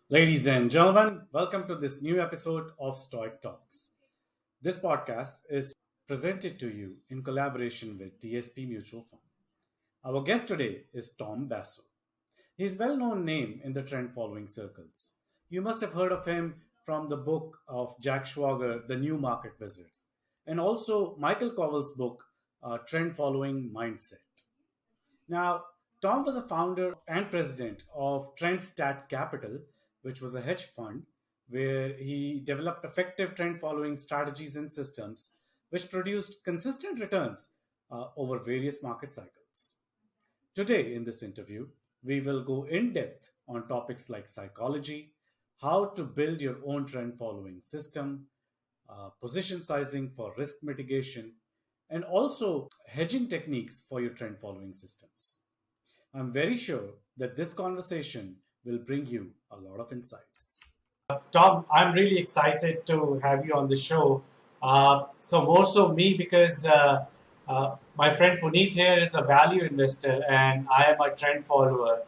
Ladies and gentlemen, welcome to this new episode of Stoic Talks. This podcast is presented to you in collaboration with DSP Mutual Fund. Our guest today is Tom Basso. He is a well-known name in the trend following circles. You must have heard of him from the book of Jack Schwager, The New Market Wizards, and also Michael Cowell's book, Trend Following Mindset. Now, Tom was a founder and president of Trendstat Capital, which was a hedge fund where he developed effective trend following strategies and systems which produced consistent returns over various market cycles. Today, in this interview, we will go in depth on topics like psychology, how to build your own trend following system, position sizing for risk mitigation, and also hedging techniques for your trend following systems. I'm very sure that this conversation will bring you a lot of insights. Tom, I'm really excited to have you on the show. So more so me because my friend Puneet here is a value investor and I am a trend follower.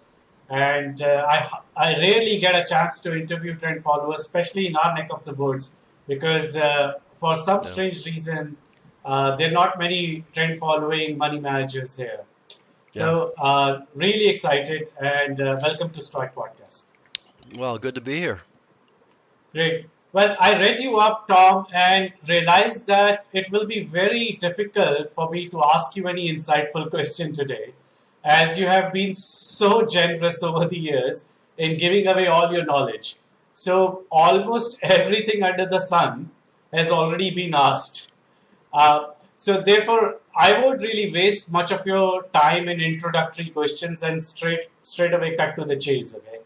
And I rarely get a chance to interview trend followers, especially in our neck of the woods, because for some Yeah. strange reason, there are not many trend following money managers here. Yeah. So really excited and welcome to Stoic Podcast. Well, good to be here. Great. Well, I read you up, Tom, and realized that it will be very difficult for me to ask you any insightful question today, as you have been so generous over the years in giving away all your knowledge. So, almost everything under the sun has already been asked. So, therefore, I would really waste much of your time in introductory questions and straight away cut to the chase. Okay.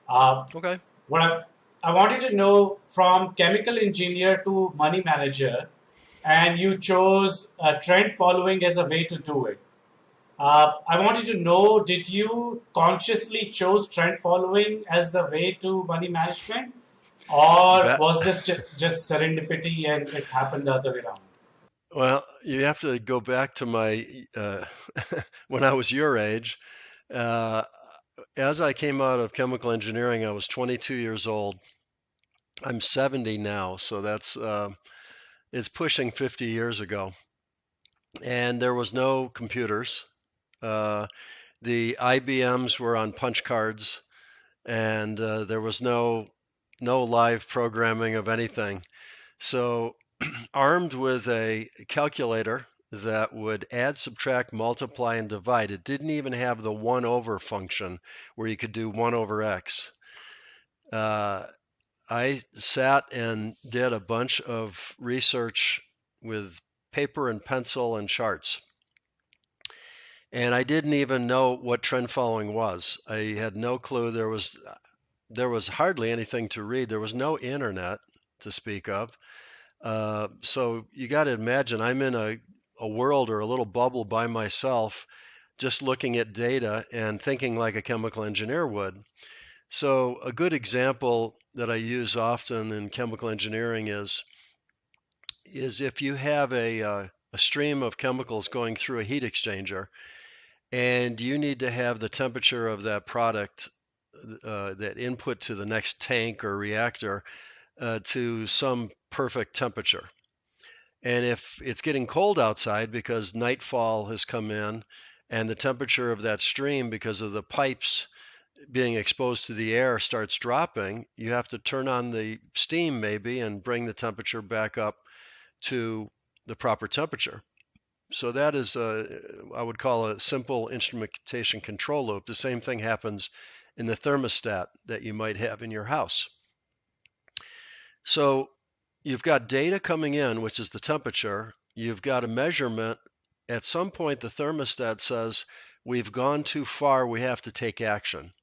Uh, Okay. what I wanted to know from chemical engineer to money manager, and you chose trend following as a way to do it. I wanted to know, did you consciously chose trend following as the way to money management, or Ba- was this just serendipity and it happened the other way around? well, you have to go back to my when I was your age. Uh, as I came out of chemical engineering, I was 22 years old. I'm 70 now, so that's it's pushing 50 years ago. And there was no computers. Uh, the IBMs were on punch cards, and there was no live programming of anything. So armed with a calculator that would add, subtract, multiply, and divide. It didn't even have the 1 over function where you could do 1 over x. Uh, I sat and did a bunch of research with paper and pencil and charts. And I didn't even know what trend following was. I had no clue. There was hardly anything to read. There was no internet to speak of. So you got to imagine I'm in a world or a little bubble by myself, just looking at data and thinking like a chemical engineer would. So a good example that I use often in chemical engineering is if you have a stream of chemicals going through a heat exchanger, and you need to have the temperature of that product, that input to the next tank or reactor, to some perfect temperature. And if it's getting cold outside because nightfall has come in and the temperature of that stream, because of the pipes being exposed to the air, starts dropping, you have to turn on the steam maybe and bring the temperature back up to the proper temperature. So that is, I would call a simple instrumentation control loop. The same thing happens in the thermostat that you might have in your house. So you've got data coming in, which is the temperature. You've got a measurement. At some point, the thermostat says, we've gone too far, we have to take action.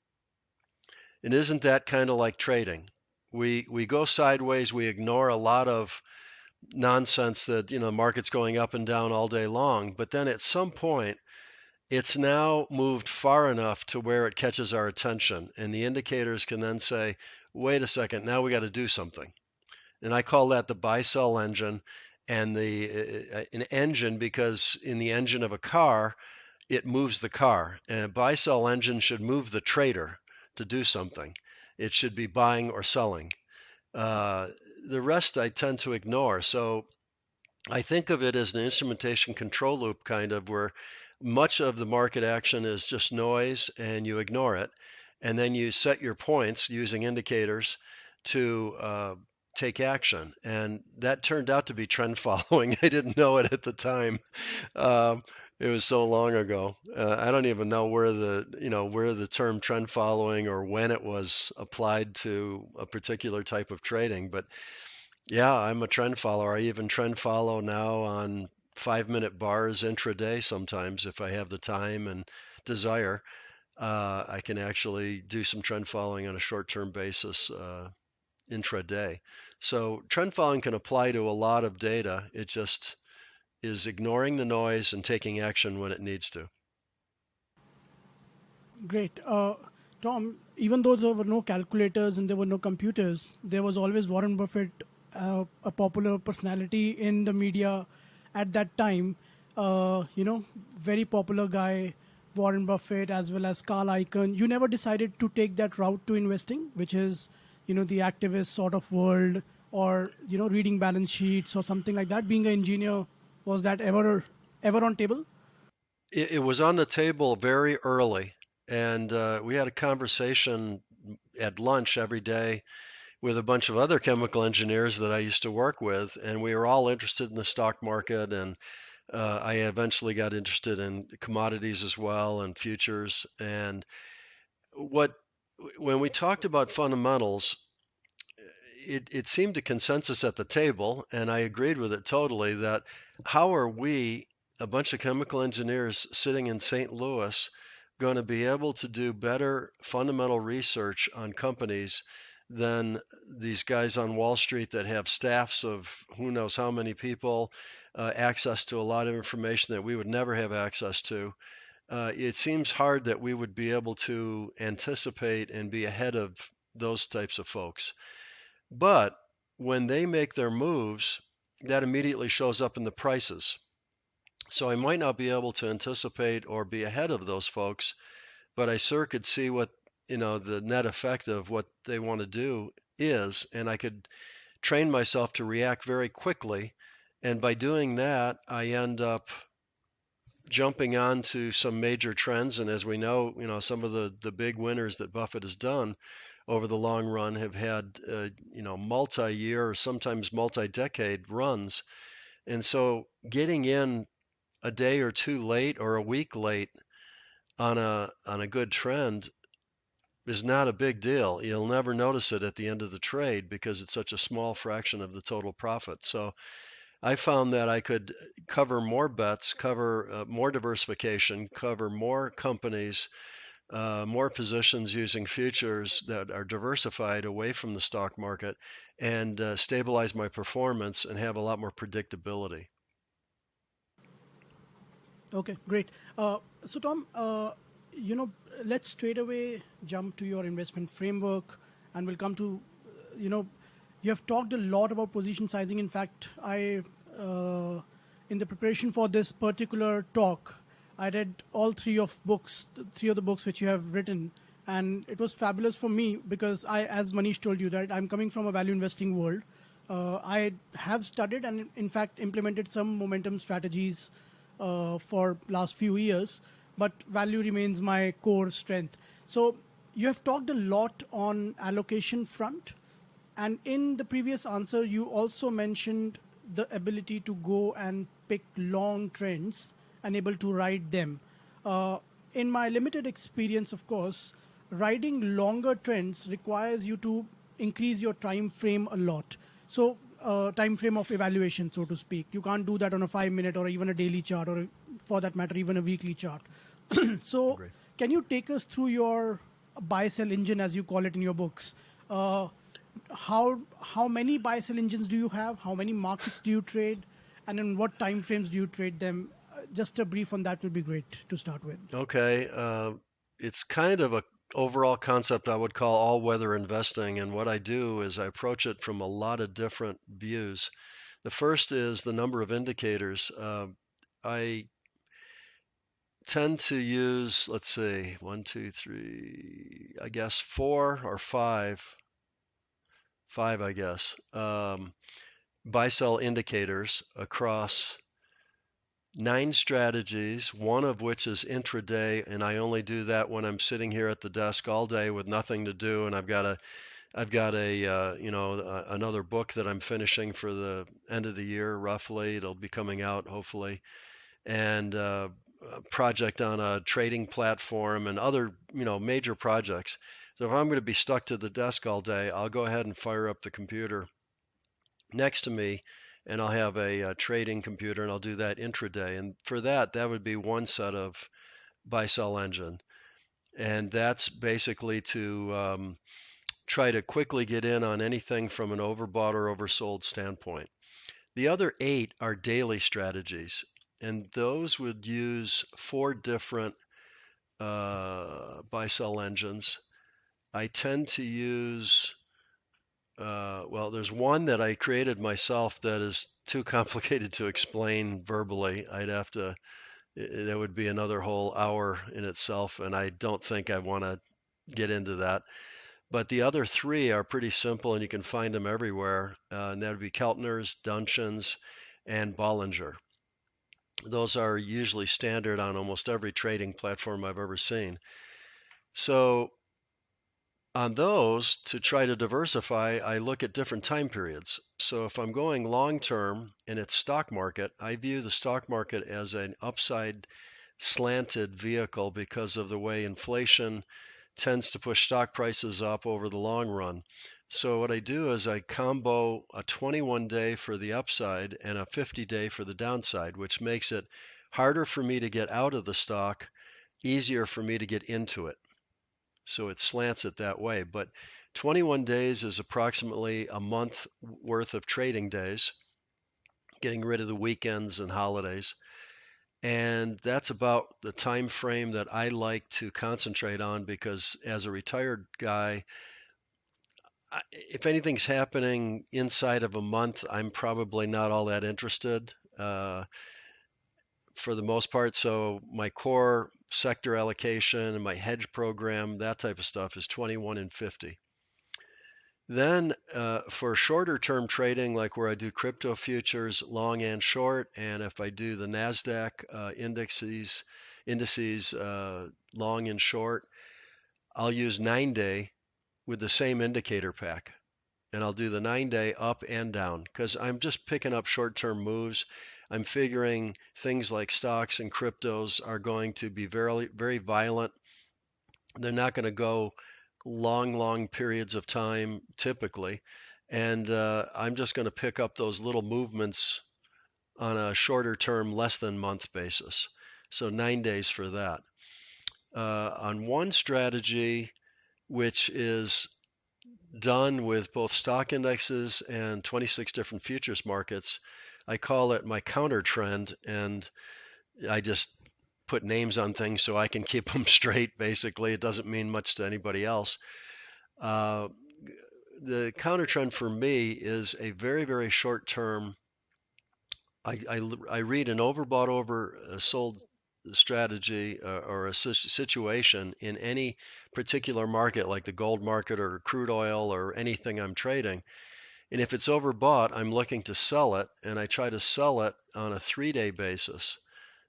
And isn't that kind of like trading? We go sideways, we ignore a lot of nonsense that, the market's going up and down all day long. But then at some point, it's now moved far enough to where it catches our attention. And the indicators can then say, wait a second, now we got to do something. And I call that the buy-sell engine, and an engine because in the engine of a car, it moves the car. And a buy-sell engine should move the trader to do something. It should be buying or selling. Uh, the rest I tend to ignore. So I think of it as an instrumentation control loop kind of where much of the market action is just noise and you ignore it. And then you set your points using indicators to take action. And that turned out to be trend following. I didn't know it at the time. Um, it was so long ago. I don't even know where the term trend following or when it was applied to a particular type of trading. But yeah, I'm a trend follower. I even trend follow now on 5 minute bars intraday sometimes if I have the time and desire. I can actually do some trend following on a short term basis intraday. So trend following can apply to a lot of data. It just is ignoring the noise and taking action when it needs to. Great. Tom, even though there were no calculators and there were no computers, there was always Warren Buffett, a popular personality in the media at that time. Very popular guy, Warren Buffett, as well as Carl Icahn. You never decided to take that route to investing, which is, the activist sort of world, or reading balance sheets or something like that. Being an engineer, was that ever on table? It was on the table very early, and we had a conversation at lunch every day with a bunch of other chemical engineers that I used to work with, and we were all interested in the stock market. And I eventually got interested in commodities as well and futures. And what when we talked about fundamentals, it seemed a consensus at the table, and I agreed with it totally. That how are we, a bunch of chemical engineers sitting in St. Louis, going to be able to do better fundamental research on companies than these guys on Wall Street that have staffs of who knows how many people, access to a lot of information that we would never have access to. It seems hard that we would be able to anticipate and be ahead of those types of folks. But when they make their moves, that immediately shows up in the prices. So I might not be able to anticipate or be ahead of those folks, but I sure could see what, the net effect of what they want to do is, and I could train myself to react very quickly. And by doing that, I end up jumping on to some major trends. And as we know, some of the big winners that Buffett has done over the long run have had, multi-year or sometimes multi-decade runs. And so getting in a day or two late or a week late on a good trend is not a big deal. You'll never notice it at the end of the trade because it's such a small fraction of the total profit. So I found that I could cover more bets, cover more diversification, cover more companies, more positions using futures that are diversified away from the stock market, and stabilize my performance and have a lot more predictability. Okay, great. So, Tom, you know, let's straight away jump to your investment framework, and we'll come to, you know, you have talked a lot about position sizing. In fact, in the preparation for this particular talk, I read all three of the books which you have written, and it was fabulous for me because as Manish told you, that I'm coming from a value investing world. I have studied and, in fact, implemented some momentum strategies for last few years, but value remains my core strength. So you have talked a lot on allocation front, and in the previous answer, you also mentioned the ability to go and pick long trends and able to ride them. In my limited experience, of course, riding longer trends requires you to increase your time frame a lot. So, time frame of evaluation, so to speak. You can't do that on a 5 minute or even a daily chart, or for that matter, even a weekly chart. So, Agree. can you take us through your buy sell engine, as you call it in your books? Uh, how many buy sell engines do you have? How many markets do you trade? And in what time frames do you trade them? Just a brief on that would be great to start with. Okay, it's kind of a overall concept I would call all-weather investing, and what I do is I approach it from a lot of different views. The first is the number of indicators. I tend to use, let's see, 1, 2, 3, I guess 4 or 5, I guess, buy sell indicators across 9 strategies, one of which is intraday, and I only do that when I'm sitting here at the desk all day with nothing to do, and I've got a another book that I'm finishing for the end of the year, roughly. It'll be coming out hopefully, and a project on a trading platform and other major projects. So if I'm going to be stuck to the desk all day, I'll go ahead and fire up the computer next to me, and I'll have a trading computer, and I'll do that intraday. And for that would be one set of buy sell engine, and that's basically to try to quickly get in on anything from an overbought or oversold standpoint. The other 8 are daily strategies, and those would use 4 different buy sell engines. I tend to use well, there's one that I created myself that is too complicated to explain verbally. That would be another whole hour in itself, and I don't think I want to get into that. But the other 3 are pretty simple, and you can find them everywhere. And that would be Keltner's, Dungeon's, and Bollinger. Those are usually standard on almost every trading platform I've ever seen. So on those, to try to diversify, I look at different time periods. So if I'm going long term and it's stock market, I view the stock market as an upside slanted vehicle because of the way inflation tends to push stock prices up over the long run. So what I do is I combo a 21-day for the upside and a 50-day for the downside, which makes it harder for me to get out of the stock, easier for me to get into it. So it slants it that way. But 21 days is approximately a month worth of trading days, getting rid of the weekends and holidays. And that's about the time frame that I like to concentrate on, because as a retired guy, if anything's happening inside of a month, I'm probably not all that interested for the most part. So my core sector allocation and my hedge program, that type of stuff, is 21 and 50. Then for shorter term trading, like where I do crypto futures, long and short, and if I do the NASDAQ indices, long and short, I'll use 9-day with the same indicator pack. And I'll do the 9-day up and down because I'm just picking up short-term moves. I'm figuring things like stocks and cryptos are going to be very, very violent. They're not going to go long periods of time typically. And I'm just going to pick up those little movements on a shorter term, less than month basis. So 9 days for that. On one strategy, which is done with both stock indexes and 26 different futures markets, I call it my counter trend, and I just put names on things so I can keep them straight. Basically, it doesn't mean much to anybody else. The counter trend for me is a very, very short term. I read an overbought, oversold strategy or a situation in any particular market, like the gold market or crude oil or anything I'm trading. And if it's overbought, I'm looking to sell it, and I try to sell it on a 3-day basis.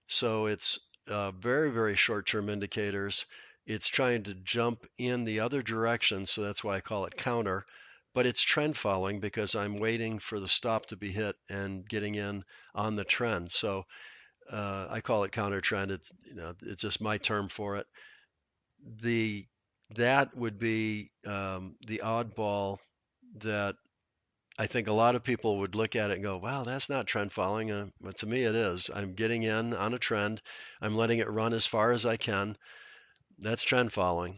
So it's very, very short-term indicators. It's trying to jump in the other direction, so that's why I call it counter. But it's trend following because I'm waiting for the stop to be hit and getting in on the trend. So I call it counter trend. It's just my term for it. That would be the oddball that I think a lot of people would look at it and go, wow, that's not trend following. But to me, it is. I'm getting in on a trend. I'm letting it run as far as I can. That's trend following.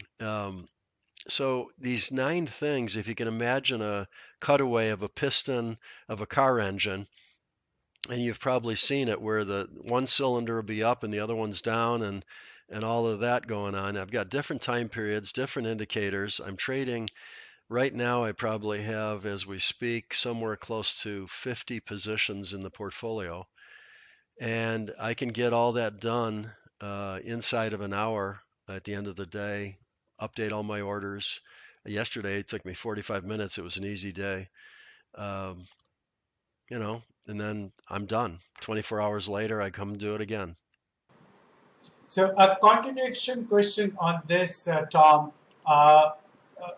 So these 9 things, if you can imagine a cutaway of a piston of a car engine, and you've probably seen it where the one cylinder will be up and the other one's down, and all of that going on. I've got different time periods, different indicators. I'm trading right now. I probably have, as we speak, somewhere close to 50 positions in the portfolio, and I can get all that done inside of an hour at the end of the day, update all my orders. Yesterday, it took me 45 minutes. It was an easy day. Um, and then I'm done. 24 hours later, I come do it again. So, a continuation question on this, Tom. Uh, uh,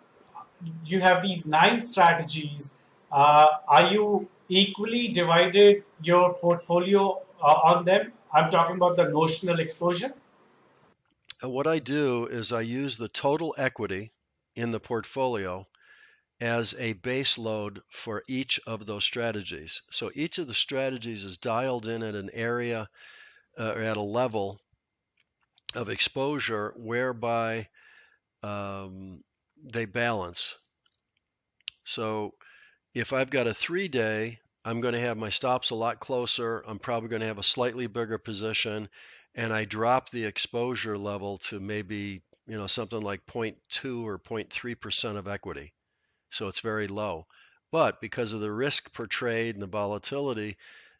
you have these 9 strategies. Are you equally divided your portfolio on them? I'm talking about the notional exposure. And what I do is I use the total equity in the portfolio as a base load for each of those strategies. So each of the strategies is dialed in at an area or at a level of exposure whereby they balance. So if I've got a 3-day, I'm going to have my stops a lot closer. I'm probably going to have a slightly bigger position, and I drop the exposure level to maybe something like 0.2 or 0.3% of equity. So it's very low. But because of the risk per trade and the volatility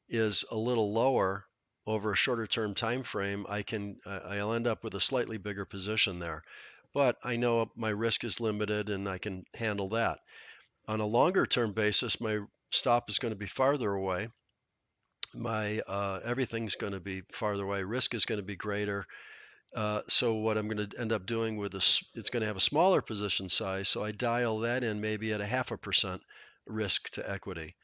is a little lower over a shorter term time frame, I'll end up with a slightly bigger position there. But I know my risk is limited and I can handle that. On a longer term basis, my stop is going to be farther away. My everything's going to be farther away. Risk is going to be greater. So what I'm going to end up doing with this, it's going to have a smaller position size. So I dial that in maybe at a 0.5% risk to equity.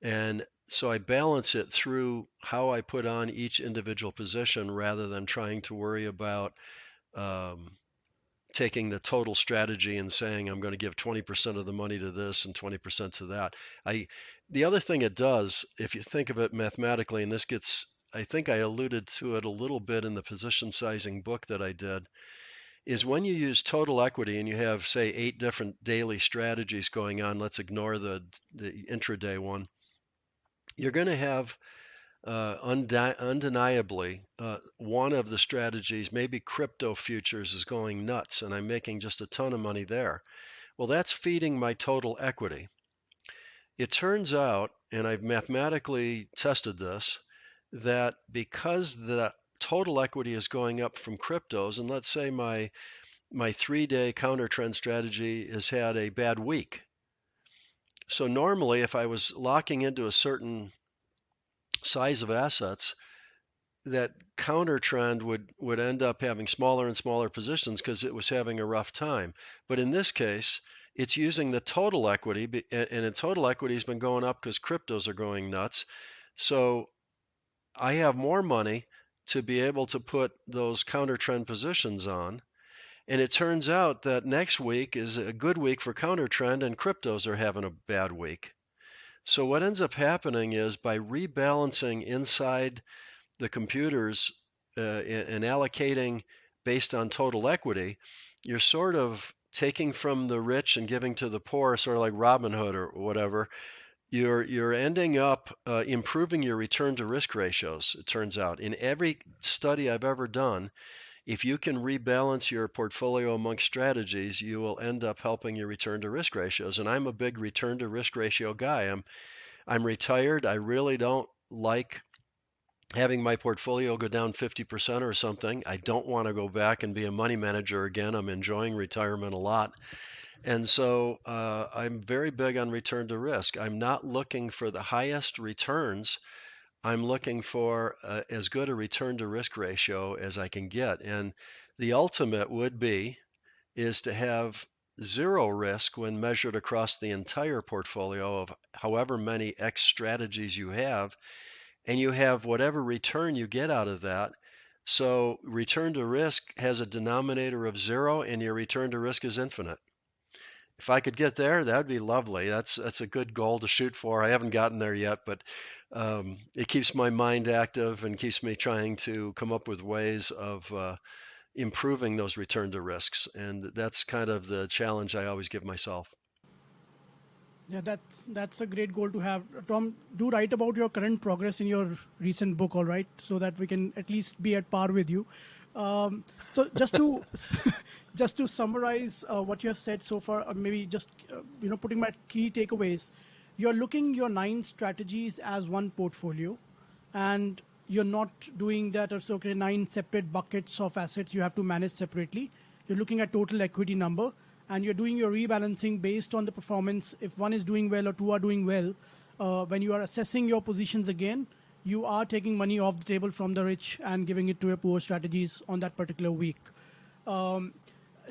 And so I balance it through how I put on each individual position rather than trying to worry about taking the total strategy and saying I'm going to give 20% of the money to this and 20% to that. The other thing it does, if you think of it mathematically, and I think I alluded to it a little bit in the position sizing book that I did, is when you use total equity and you have, say, 8 different daily strategies going on, let's ignore the intraday one, you're going to have undeniably, one of the strategies, maybe crypto futures, is going nuts and I'm making just a ton of money there. Well, that's feeding my total equity. It turns out, and I've mathematically tested this, that because the total equity is going up from cryptos, and let's say my 3-day counter trend strategy has had a bad week. So normally, if I was locking into a certain size of assets, that counter trend would end up having smaller and smaller positions because it was having a rough time. But in this case, it's using the total equity, and the total equity has been going up because cryptos are going nuts. So I have more money to be able to put those counter trend positions on. And it turns out that next week is a good week for counter trend, and cryptos are having a bad week. So what ends up happening is by rebalancing inside the computers and allocating based on total equity, you're sort of taking from the rich and giving to the poor, sort of like Robin Hood or whatever. You're ending up improving your return to risk ratios. It turns out in every study I've ever done, if you can rebalance your portfolio amongst strategies, you will end up helping your return to risk ratios. And I'm a big return to risk ratio guy. I'm retired. I really don't like having my portfolio go down 50% or something. I don't want to go back and be a money manager again. I'm enjoying retirement a lot. And so I'm very big on return to risk. I'm not looking for the highest returns. I'm looking for as good a return to risk ratio as I can get. And the ultimate would be is to have zero risk when measured across the entire portfolio of however many X strategies you have, and you have whatever return you get out of that. So return to risk has a denominator of 0 and your return to risk is infinite. If I could get there, that'd be lovely. That's a good goal to shoot for. I haven't gotten there yet, but it keeps my mind active and keeps me trying to come up with ways of improving those return to risks. And that's kind of the challenge I always give myself. Yeah, that's a great goal to have. Tom, do write about your current progress in your recent book, all right, so that we can at least be at par with you. So just to just to summarize what you have said so far, or maybe just putting my key takeaways, you're looking your 9 strategies as one portfolio, and you're not doing that or so okay, 9 separate buckets of assets you have to manage separately. You're looking at total equity number, and you're doing your rebalancing based on the performance. If one is doing well or two are doing well, when you are assessing your positions again, you are taking money off the table from the rich and giving it to your poor strategies on that particular week. Um,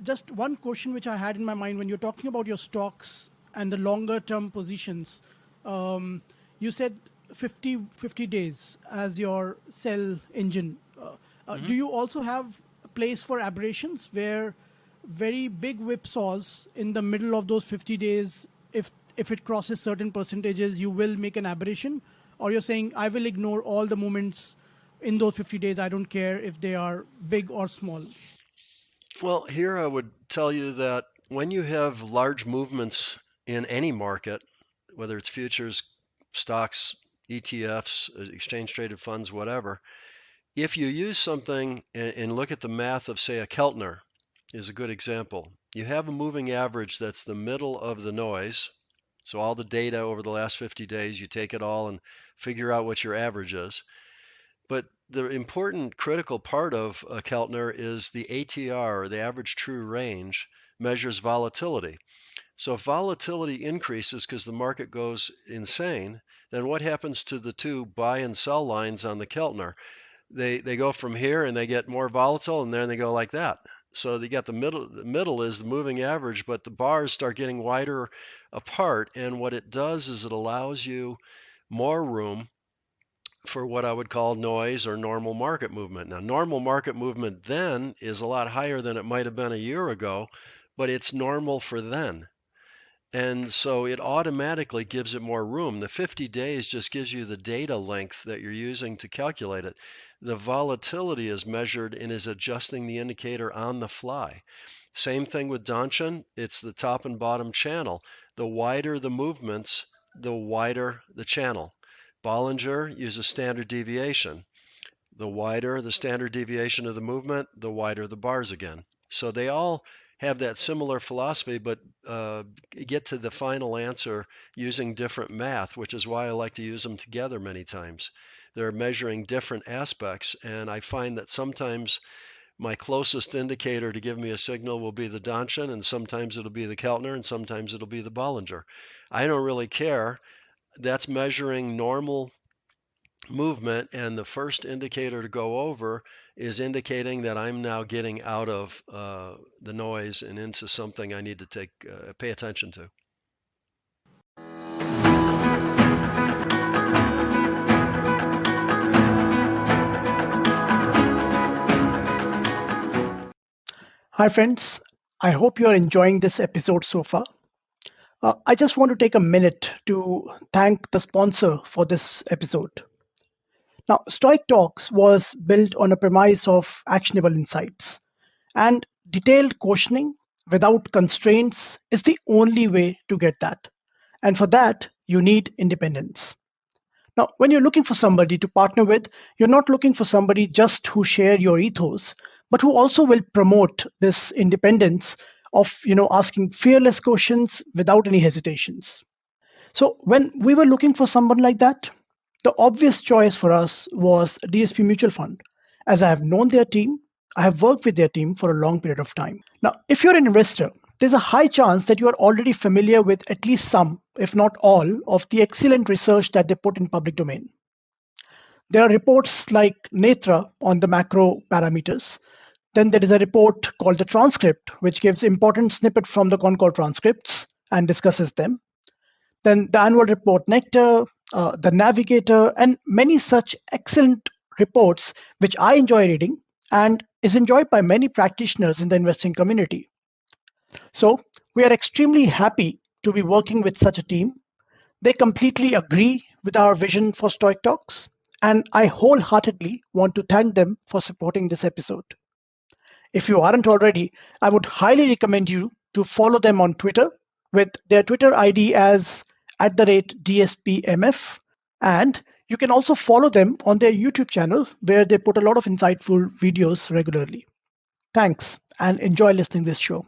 just one question which I had in my mind when you're talking about your stocks and the longer term positions, you said 50 days as your sell engine. Do you also have a place for aberrations where very big whipsaws in the middle of those 50 days, if it crosses certain percentages, you will make an aberration? Or you're saying, I will ignore all the movements in those 50 days. I don't care if they are big or small. Well, here I would tell you that when you have large movements in any market, whether it's futures, stocks, ETFs, exchange traded funds, whatever, if you use something and look at the math of, say, a Keltner is a good example. You have a moving average that's the middle of the noise. So all the data over the last 50 days, you take it all and figure out what your average is. But the important critical part of a Keltner is the ATR, or the average true range, measures volatility. So if volatility increases because the market goes insane, then what happens to the two buy and sell lines on the Keltner? They go from here and they get more volatile, and then they go like that. So you got the middle. The middle is the moving average, but the bars start getting wider apart. And what it does is it allows you more room for what I would call noise or normal market movement. Now, normal market movement then is a lot higher than it might have been a year ago, but it's normal for then. And so it automatically gives it more room. The 50 days just gives you the data length that you're using to calculate it. The volatility is measured and is adjusting the indicator on the fly. Same thing with Donchian, it's the top and bottom channel. The wider the movements, the wider the channel. Bollinger uses standard deviation. The wider the standard deviation of the movement, the wider the bars again. So they all have that similar philosophy, but get to the final answer using different math, which is why I like to use them together many times. They're measuring different aspects, and I find that sometimes my closest indicator to give me a signal will be the Donchian, and sometimes it'll be the Keltner, and sometimes it'll be the Bollinger. I don't really care. That's measuring normal movement, and the first indicator to go over is indicating that I'm now getting out of the noise and into something I need to pay attention to. Hi, friends. I hope you are enjoying this episode so far. I just want to take a minute to thank the sponsor for this episode. Now, Stoic Talks was built on a premise of actionable insights, and detailed questioning without constraints is the only way to get that. And for that, you need independence. Now, when you're looking for somebody to partner with, you're not looking for somebody just who share your ethos, but who also will promote this independence of asking fearless questions without any hesitations. So when we were looking for someone like that, the obvious choice for us was DSP Mutual Fund. As I have known their team, I have worked with their team for a long period of time. Now, if you're an investor, there's a high chance that you are already familiar with at least some, if not all, of the excellent research that they put in public domain. There are reports like Netra on the macro parameters. Then there is a report called the transcript, which gives important snippet from the con call transcripts and discusses them. Then the annual report Nectar, the Navigator, and many such excellent reports, which I enjoy reading and is enjoyed by many practitioners in the investing community. So we are extremely happy to be working with such a team. They completely agree with our vision for Stoic Talks, and I wholeheartedly want to thank them for supporting this episode. If you aren't already, I would highly recommend you to follow them on Twitter with their Twitter ID as @DSPMF. And you can also follow them on their YouTube channel where they put a lot of insightful videos regularly. Thanks and enjoy listening to this show.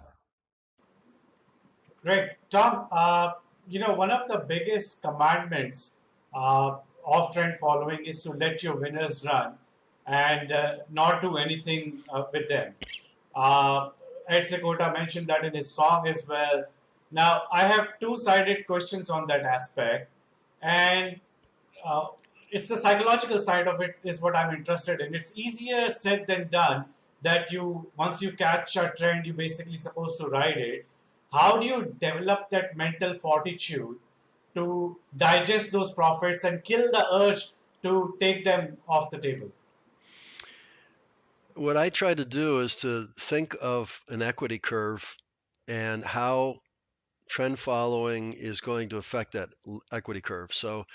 Great. Tom, one of the biggest commandments of trend following is to let your winners run and not do anything with them. Uh, Ed Sequota mentioned that in his song as well. Now, I have two-sided questions on that aspect, and uh, it's the psychological side of it is what I'm interested in. It's easier said than done that you once you catch a trend, you're basically supposed to ride it. How do you develop that mental fortitude to digest those profits and kill the urge to take them off the table? What I try to do is to think of an equity curve and how trend following is going to affect that equity curve. So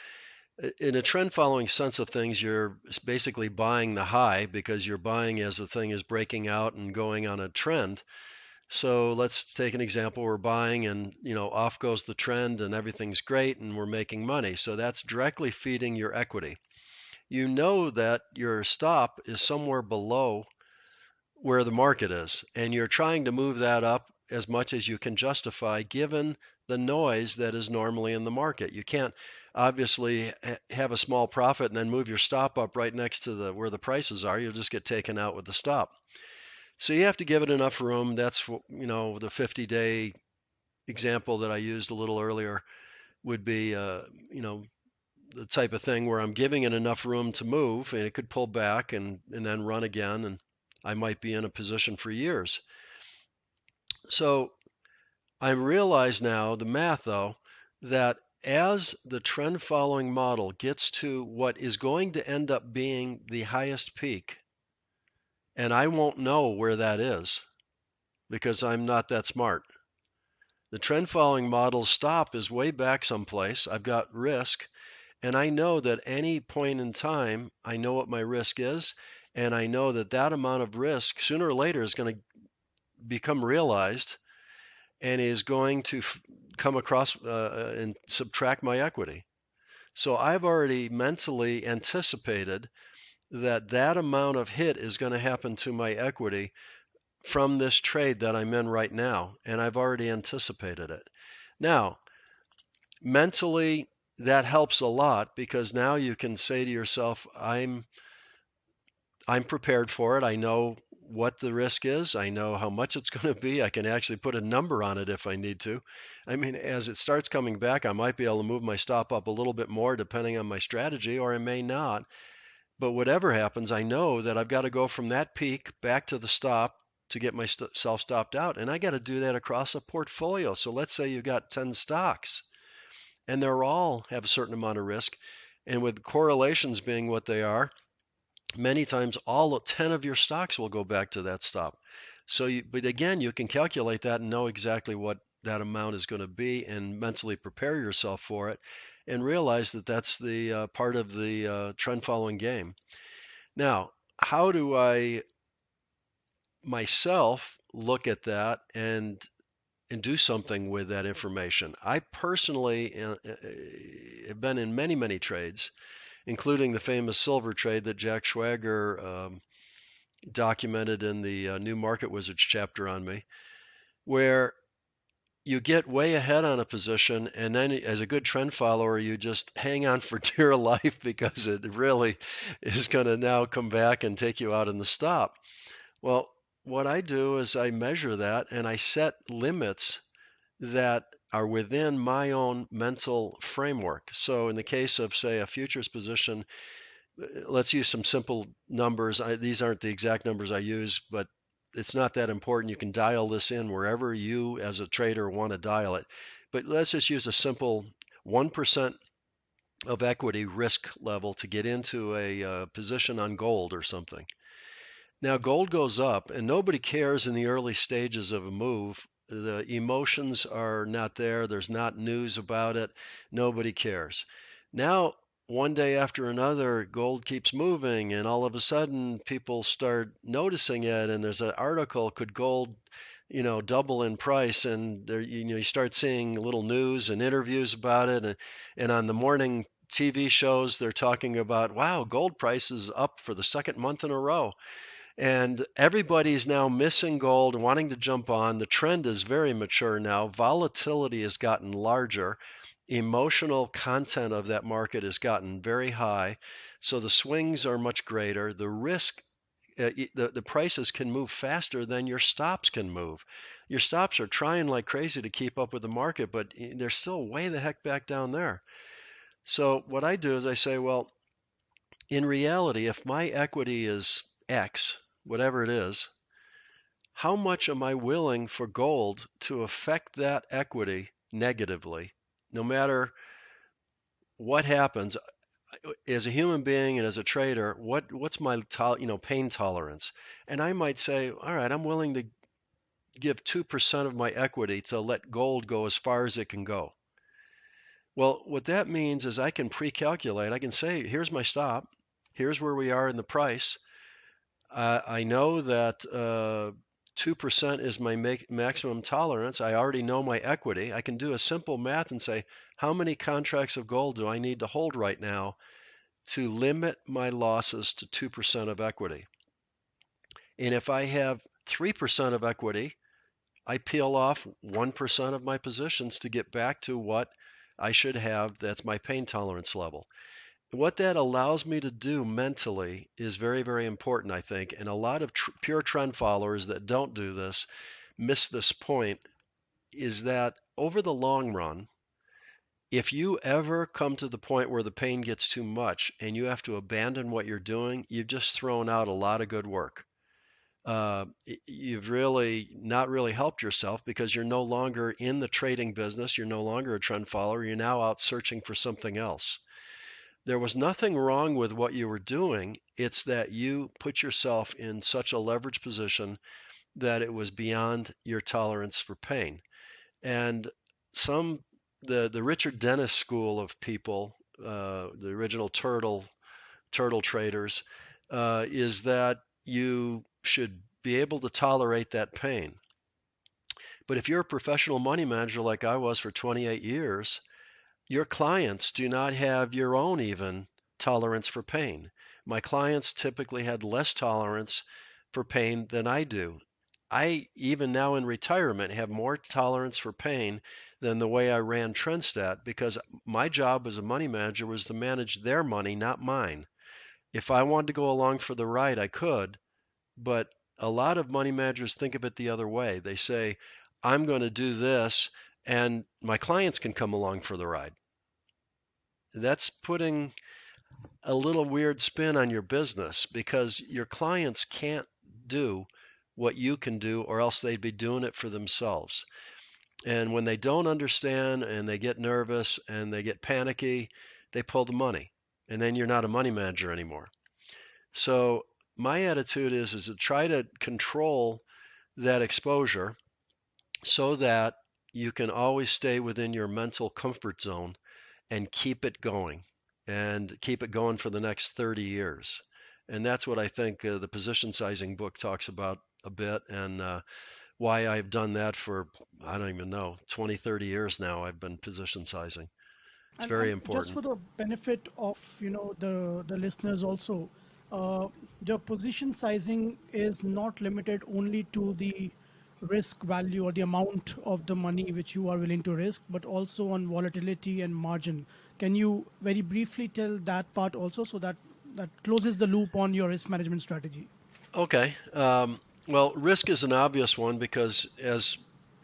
in a trend following sense of things, you're basically buying the high because you're buying as the thing is breaking out and going on a trend. So let's take an example. We're buying and, off goes the trend and everything's great and we're making money. So that's directly feeding your equity. You know that your stop is somewhere below where the market is, and you're trying to move that up as much as you can justify given the noise that is normally in the market. You can't obviously have a small profit and then move your stop up right next to where the prices are. You'll just get taken out with the stop. So you have to give it enough room. That's the 50-day example that I used a little earlier would be the type of thing where I'm giving it enough room to move, and it could pull back and then run again, and I might be in a position for years. So I realize now, the math though, that as the trend following model gets to what is going to end up being the highest peak, and I won't know where that is because I'm not that smart. The trend following model's stop is way back someplace. I've got risk, and I know that any point in time, I know what my risk is, and I know that that amount of risk sooner or later is going to become realized and is going to come across and subtract my equity. So I've already mentally anticipated that that amount of hit is going to happen to my equity from this trade that I'm in right now, and I've already anticipated it. Now, mentally, that helps a lot because now you can say to yourself, I'm prepared for it. I know what the risk is. I know how much it's going to be. I can actually put a number on it if I need to. I mean, as it starts coming back, I might be able to move my stop up a little bit more depending on my strategy, or I may not. But whatever happens, I know that I've got to go from that peak back to the stop to get myself stopped out. And I got to do that across a portfolio. So let's say you got 10 stocks and they're all have a certain amount of risk. And with correlations being what they are, many times all 10 of your stocks will go back to that stop. So, but again, you can calculate that and know exactly what that amount is going to be and mentally prepare yourself for it and realize that that's the part of the trend following game. Now, how do I myself look at that and do something with that information? I personally have been in many, many trades, including the famous silver trade that Jack Schwager documented in the New Market Wizards chapter on me, where you get way ahead on a position, and then as a good trend follower, you just hang on for dear life because it really is going to now come back and take you out in the stop. Well, what I do is I measure that and I set limits that are within my own mental framework. So in the case of, say, a futures position, let's use some simple numbers. These aren't the exact numbers I use, but it's not that important. You can dial this in wherever you as a trader want to dial it. But let's just use a simple 1% of equity risk level to get into a position on gold or something. Now, gold goes up, and nobody cares in the early stages of a move. The emotions are not there. There's not news about it. Nobody cares. Now, one day after another, gold keeps moving, and all of a sudden, people start noticing it. And there's an article: could gold, double in price? And there, you start seeing little news and interviews about it, and on the morning TV shows, they're talking about, wow, gold price is up for the second month in a row. And everybody's now missing gold and wanting to jump on. The trend is very mature now. Volatility has gotten larger emotional content of that market has gotten very high, so the swings are much greater. The risk, the prices can move faster than your stops can move. Your stops are trying like crazy to keep up with the market, but they're still way the heck back down there. So what I do is I say, well, in reality, if my equity is X, whatever it is, how much am I willing for gold to affect that equity negatively? No matter what happens, as a human being and as a trader, what's my pain tolerance? And I might say, all right, I'm willing to give 2% of my equity to let gold go as far as it can go. Well, what that means is I can pre-calculate. I can say, here's my stop. Here's where we are in the price. I know that 2% is my maximum tolerance. I already know my equity. I can do a simple math and say, how many contracts of gold do I need to hold right now to limit my losses to 2% of equity? And if I have 3% of equity, I peel off 1% of my positions to get back to what I should have. That's my pain tolerance level. What that allows me to do mentally is very, very important, I think. And a lot of pure trend followers that don't do this miss this point, is that over the long run, if you ever come to the point where the pain gets too much and you have to abandon what you're doing, you've just thrown out a lot of good work. You've really not really helped yourself, because you're no longer in the trading business. You're no longer a trend follower. You're now out searching for something else. There was nothing wrong with what you were doing. It's that you put yourself in such a leverage position that it was beyond your tolerance for pain. And the Richard Dennis school of people, the original turtle traders, is that you should be able to tolerate that pain. But if you're a professional money manager like I was for 28 years, your clients do not have your own even tolerance for pain. My clients typically had less tolerance for pain than I do. I, even now in retirement, have more tolerance for pain than the way I ran Trendstat, because my job as a money manager was to manage their money, not mine. If I wanted to go along for the ride, I could, but a lot of money managers think of it the other way. They say, I'm going to do this, and my clients can come along for the ride. That's putting a little weird spin on your business, because your clients can't do what you can do, or else they'd be doing it for themselves. And when they don't understand and they get nervous and they get panicky, they pull the money, and then you're not a money manager anymore. So my attitude is to try to control that exposure so that you can always stay within your mental comfort zone and keep it going, and keep it going for the next 30 years. And that's what I think the position sizing book talks about a bit, and why I've done that for, I don't even know, 20, 30 years now. I've been position sizing. It's very And just important. for the benefit of the listeners also, the position sizing is not limited only to the risk value or the amount of the money which you are willing to risk, but also on volatility and margin. Can you very briefly tell that part also, so that that closes the loop on your risk management strategy? Okay. Well, risk is an obvious one, because as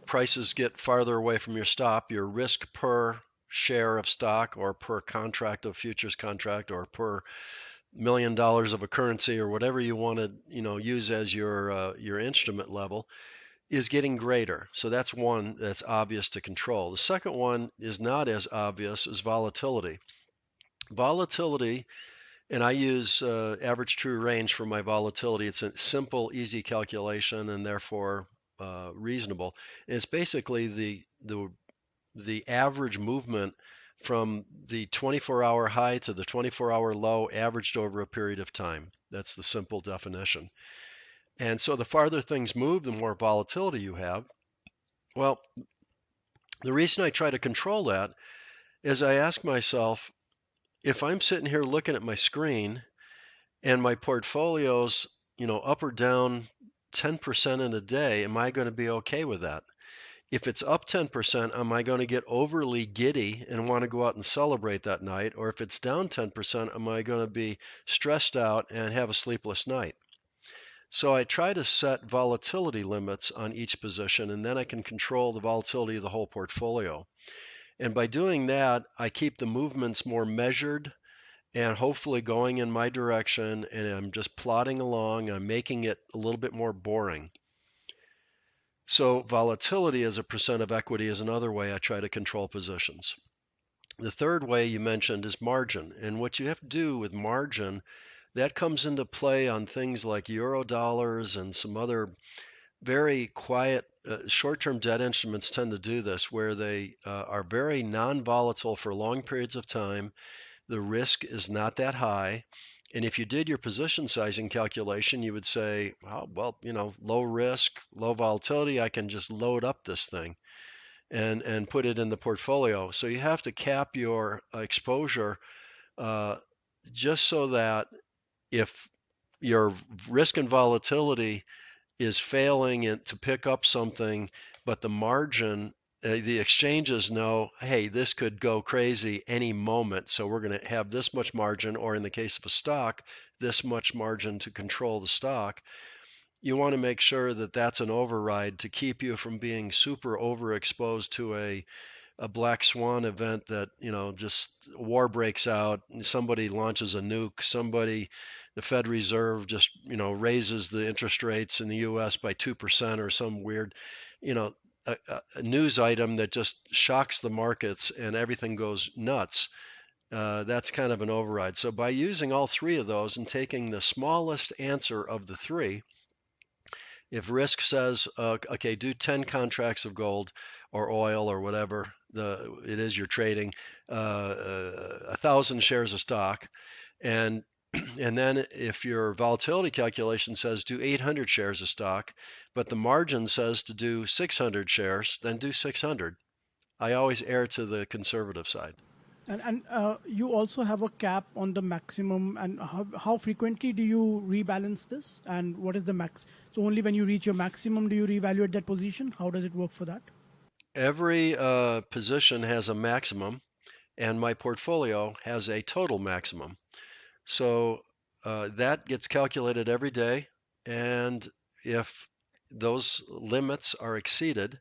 prices get farther away from your stop, your risk per share of stock, or per contract of futures contract, or per $1 million of a currency, or whatever you want to use as your instrument level, is getting greater. So that's one that's obvious to control. The second one is not as obvious, as volatility. Volatility, and I use average true range for my volatility. It's a simple, easy calculation, and therefore reasonable. And it's basically the average movement from the 24-hour high to the 24-hour low, averaged over a period of time. That's the simple definition. And so the farther things move, the more volatility you have. Well, the reason I try to control that is I ask myself, if I'm sitting here looking at my screen and my portfolio's, up or down 10% in a day, am I going to be okay with that? If it's up 10%, am I going to get overly giddy and want to go out and celebrate that night? Or if it's down 10%, am I going to be stressed out and have a sleepless night? So I try to set volatility limits on each position, and then I can control the volatility of the whole portfolio. And by doing that, I keep the movements more measured and hopefully going in my direction, and I'm just plodding along. I'm making it a little bit more boring. So volatility as a percent of equity is another way I try to control positions. The third way you mentioned is margin. And what you have to do with margin, that comes into play on things like euro dollars and some other very quiet short-term debt instruments tend to do this, where they are very non-volatile for long periods of time. The risk is not that high. And if you did your position sizing calculation, you would say, oh, well, low risk, low volatility, I can just load up this thing and put it in the portfolio. So you have to cap your exposure just so that if your risk and volatility is failing to pick up something, but the margin, the exchanges know, hey, this could go crazy any moment. So we're going to have this much margin, or in the case of a stock, this much margin to control the stock. You want to make sure that that's an override to keep you from being super overexposed to a black swan event that, just war breaks out, somebody launches a nuke, the Fed Reserve just, raises the interest rates in the US by 2% or some weird, a news item that just shocks the markets and everything goes nuts. That's kind of an override. So by using all three of those and taking the smallest answer of the three, if risk says, okay, do 10 contracts of gold or oil or whatever it is you're trading, 1,000 shares of stock, and and then if your volatility calculation says do 800 shares of stock, but the margin says to do 600 shares, then do 600. I always err to the conservative side. And you also have a cap on the maximum. And how frequently do you rebalance this? And what is the max? So only when you reach your maximum do you reevaluate that position? How does it work for that? Every position has a maximum, and my portfolio has a total maximum. So that gets calculated every day. And if those limits are exceeded,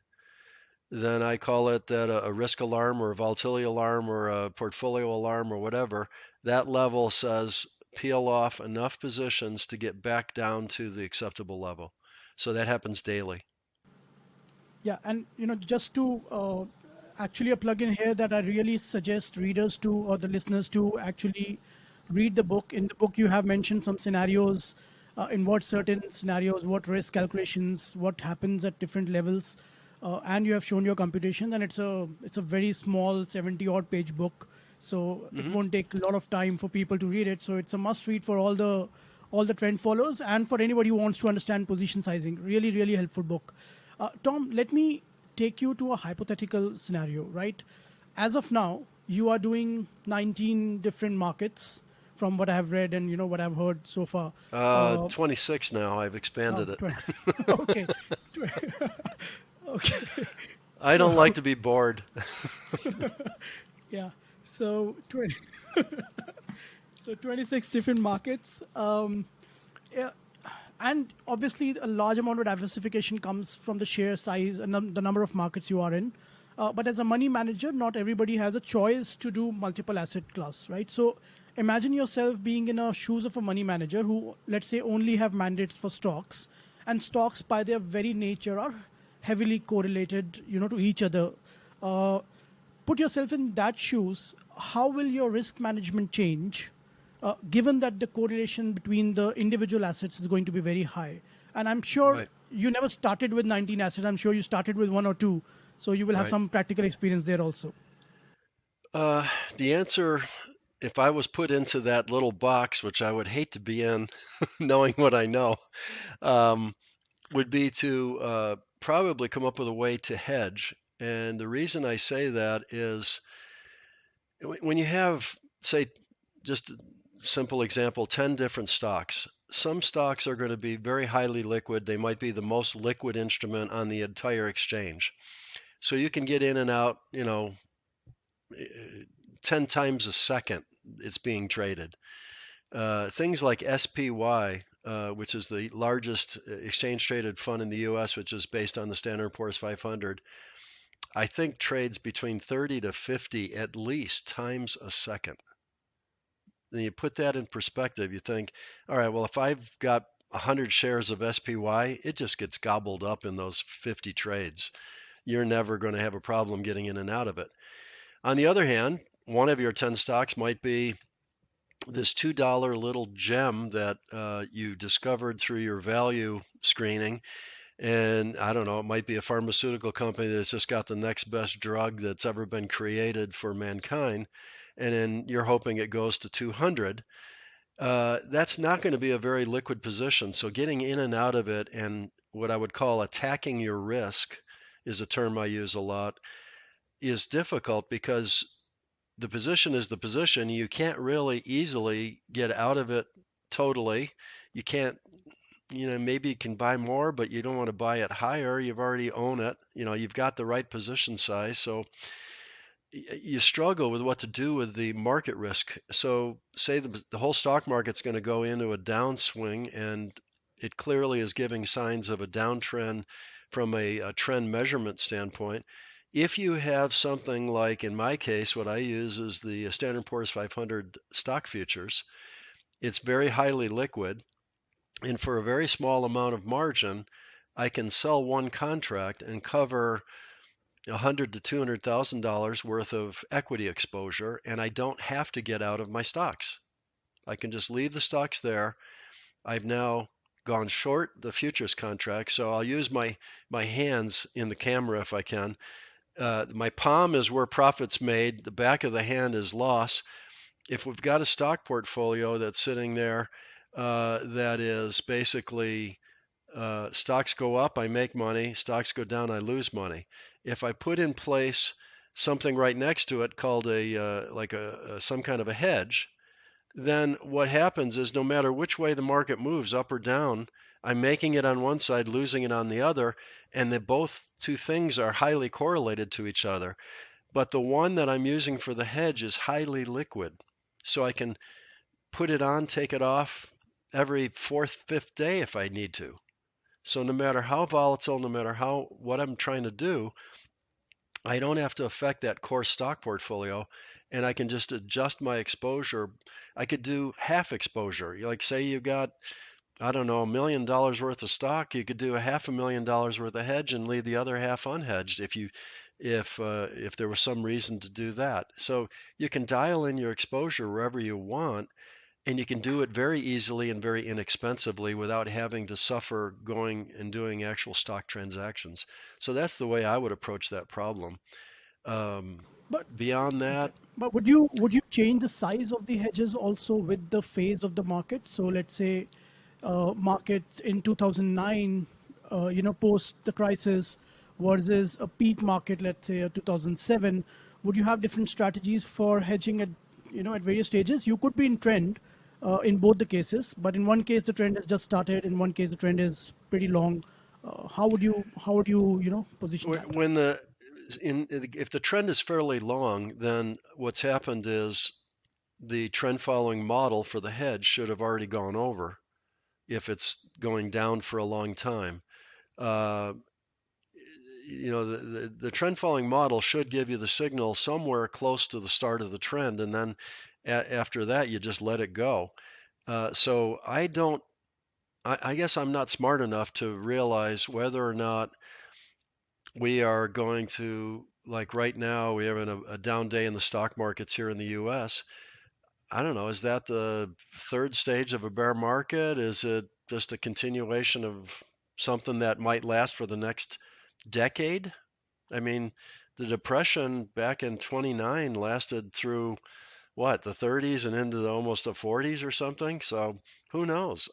then I call it that a risk alarm or a volatility alarm or a portfolio alarm or whatever. That level says peel off enough positions to get back down to the acceptable level. So that happens daily. Yeah, and just to actually a plug in here that I really suggest readers to, or the listeners to, actually read the book. In the book, you have mentioned some scenarios, in what certain scenarios, what risk calculations, what happens at different levels, and you have shown your computation. And it's a very small 70 odd page book, so it won't take a lot of time for people to read it. So it's a must read for all the trend followers and for anybody who wants to understand position sizing. Really, really helpful book. Tom, let me take you to a hypothetical scenario, right? As of now, you are doing 19 different markets from what I have read and what I've heard so far. 26 now. I've expanded it. Okay. Okay. I don't like to be bored. Yeah. So 20, so 26 different markets. Yeah, and obviously a large amount of diversification comes from the share size and the number of markets you are in. But as a money manager, not everybody has a choice to do multiple asset class, right? So imagine yourself being in the shoes of a money manager who, let's say, only have mandates for stocks, and stocks by their very nature are heavily correlated, to each other. Put yourself in that shoes. How will your risk management change, given that the correlation between the individual assets is going to be very high? And I'm sure Right. you never started with 19 assets. I'm sure you started with one or two. So you will have Right. some practical experience there also. The answer, if I was put into that little box, which I would hate to be in, knowing what I know, um, would be to probably come up with a way to hedge. And the reason I say that is when you have, say, just a simple example, 10 different stocks. Some stocks are going to be very highly liquid. They might be the most liquid instrument on the entire exchange. So you can get in and out, 10 times a second it's being traded. Things like SPY, which is the largest exchange traded fund in the US, which is based on the Standard & Poor's 500, I think trades between 30 to 50 at least times a second. And you put that in perspective, you think, all right, well, if I've got 100 shares of SPY, it just gets gobbled up in those 50 trades. You're never going to have a problem getting in and out of it. On the other hand, one of your 10 stocks might be this $2 little gem that you discovered through your value screening. And I don't know, it might be a pharmaceutical company that's just got the next best drug that's ever been created for mankind. And then you're hoping it goes to 200. That's not going to be a very liquid position. So getting in and out of it and what I would call attacking your risk is a term I use a lot, is difficult because the position is the position. You can't really easily get out of it totally. You can't, maybe you can buy more, but you don't want to buy it higher. You've already own it. You've got the right position size. So you struggle with what to do with the market risk. So say the whole stock market's going to go into a downswing and it clearly is giving signs of a downtrend from a trend measurement standpoint. If you have something like, in my case, what I use is the Standard & Poor's 500 stock futures, it's very highly liquid. And for a very small amount of margin, I can sell one contract and cover $100,000 to $200,000 worth of equity exposure, and I don't have to get out of my stocks. I can just leave the stocks there. I've now gone short the futures contract, so I'll use my hands in the camera if I can. My palm is where profit's made. The back of the hand is loss. If we've got a stock portfolio that's sitting there that is basically stocks go up, I make money. Stocks go down, I lose money. If I put in place something right next to it called some kind of a hedge, then what happens is no matter which way the market moves, up or down, I'm making it on one side, losing it on the other, and both two things are highly correlated to each other. But the one that I'm using for the hedge is highly liquid, so I can put it on, take it off every fourth, fifth day if I need to. So no matter how volatile, no matter what I'm trying to do, I don't have to affect that core stock portfolio, and I can just adjust my exposure. I could do half exposure. Like say you got, I don't know, $1 million worth of stock, you could do a $500,000 worth of hedge and leave the other half unhedged if there was some reason to do that. So you can dial in your exposure wherever you want, and you can do it very easily and very inexpensively without having to suffer going and doing actual stock transactions. So that's the way I would approach that problem. But Beyond okay, that, but would you change the size of the hedges also with the phase of the market? So let's say market in 2009, post the crisis versus a peak market, let's say 2007. Would you have different strategies for hedging at various stages? You could be in trend in both the cases, but in one case the trend has just started, in one case the trend is pretty long. How would you position that? when the if the trend is fairly long, then what's happened is the trend following model for the hedge should have already gone over if it's going down for a long time. Uh, the trend following model should give you the signal somewhere close to the start of the trend, and then after that you just let it go. So I guess I'm not smart enough to realize whether or not we are going to, like right now we have a down day in the stock markets here in the US. I don't know, is that the third stage of a bear market? Is it just a continuation of something that might last for the next decade? I mean, the depression back in 29 lasted through what, the 30s and into almost the 40s or something. So who knows?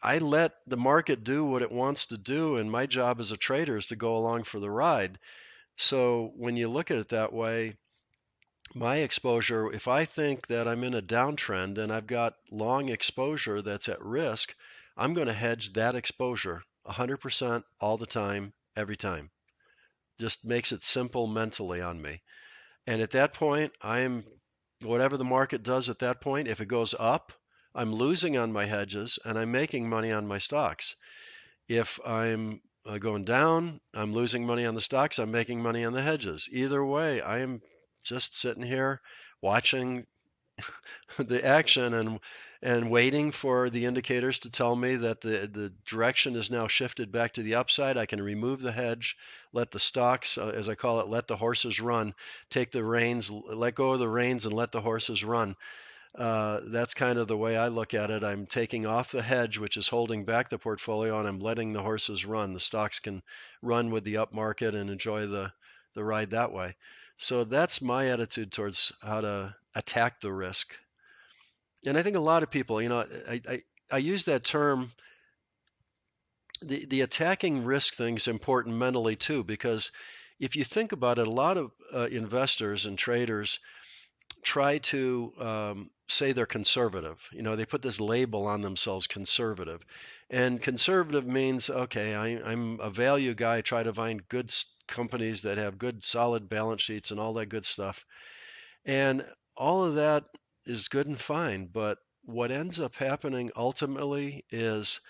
I let the market do what it wants to do, and my job as a trader is to go along for the ride. So when you look at it that way, my exposure, if I think that I'm in a downtrend and I've got long exposure that's at risk, I'm going to hedge that exposure 100% all the time, every time. just makes it simple mentally on me. And at that point, whatever the market does at that point, if it goes up, I'm losing on my hedges and I'm making money on my stocks. If I'm going down, I'm losing money on the stocks, I'm making money on the hedges. Either way, I am just sitting here watching the action and waiting for the indicators to tell me that the direction is now shifted back to the upside. I can remove the hedge, let the stocks, as I call it, let the horses run, take the reins, let go of the reins and let the horses run. That's kind of the way I look at it. I'm taking off the hedge, which is holding back the portfolio, and I'm letting the horses run. The stocks can run with the up market and enjoy the ride that way. So that's my attitude towards how to attack the risk. And I think a lot of people, I use that term. The attacking risk thing is important mentally too, because if you think about it, a lot of investors and traders try to say they're conservative. They put this label on themselves, conservative. And conservative means, okay, I'm a value guy, I try to find good companies that have good, solid balance sheets and all that good stuff. And all of that is good and fine. But what ends up happening ultimately is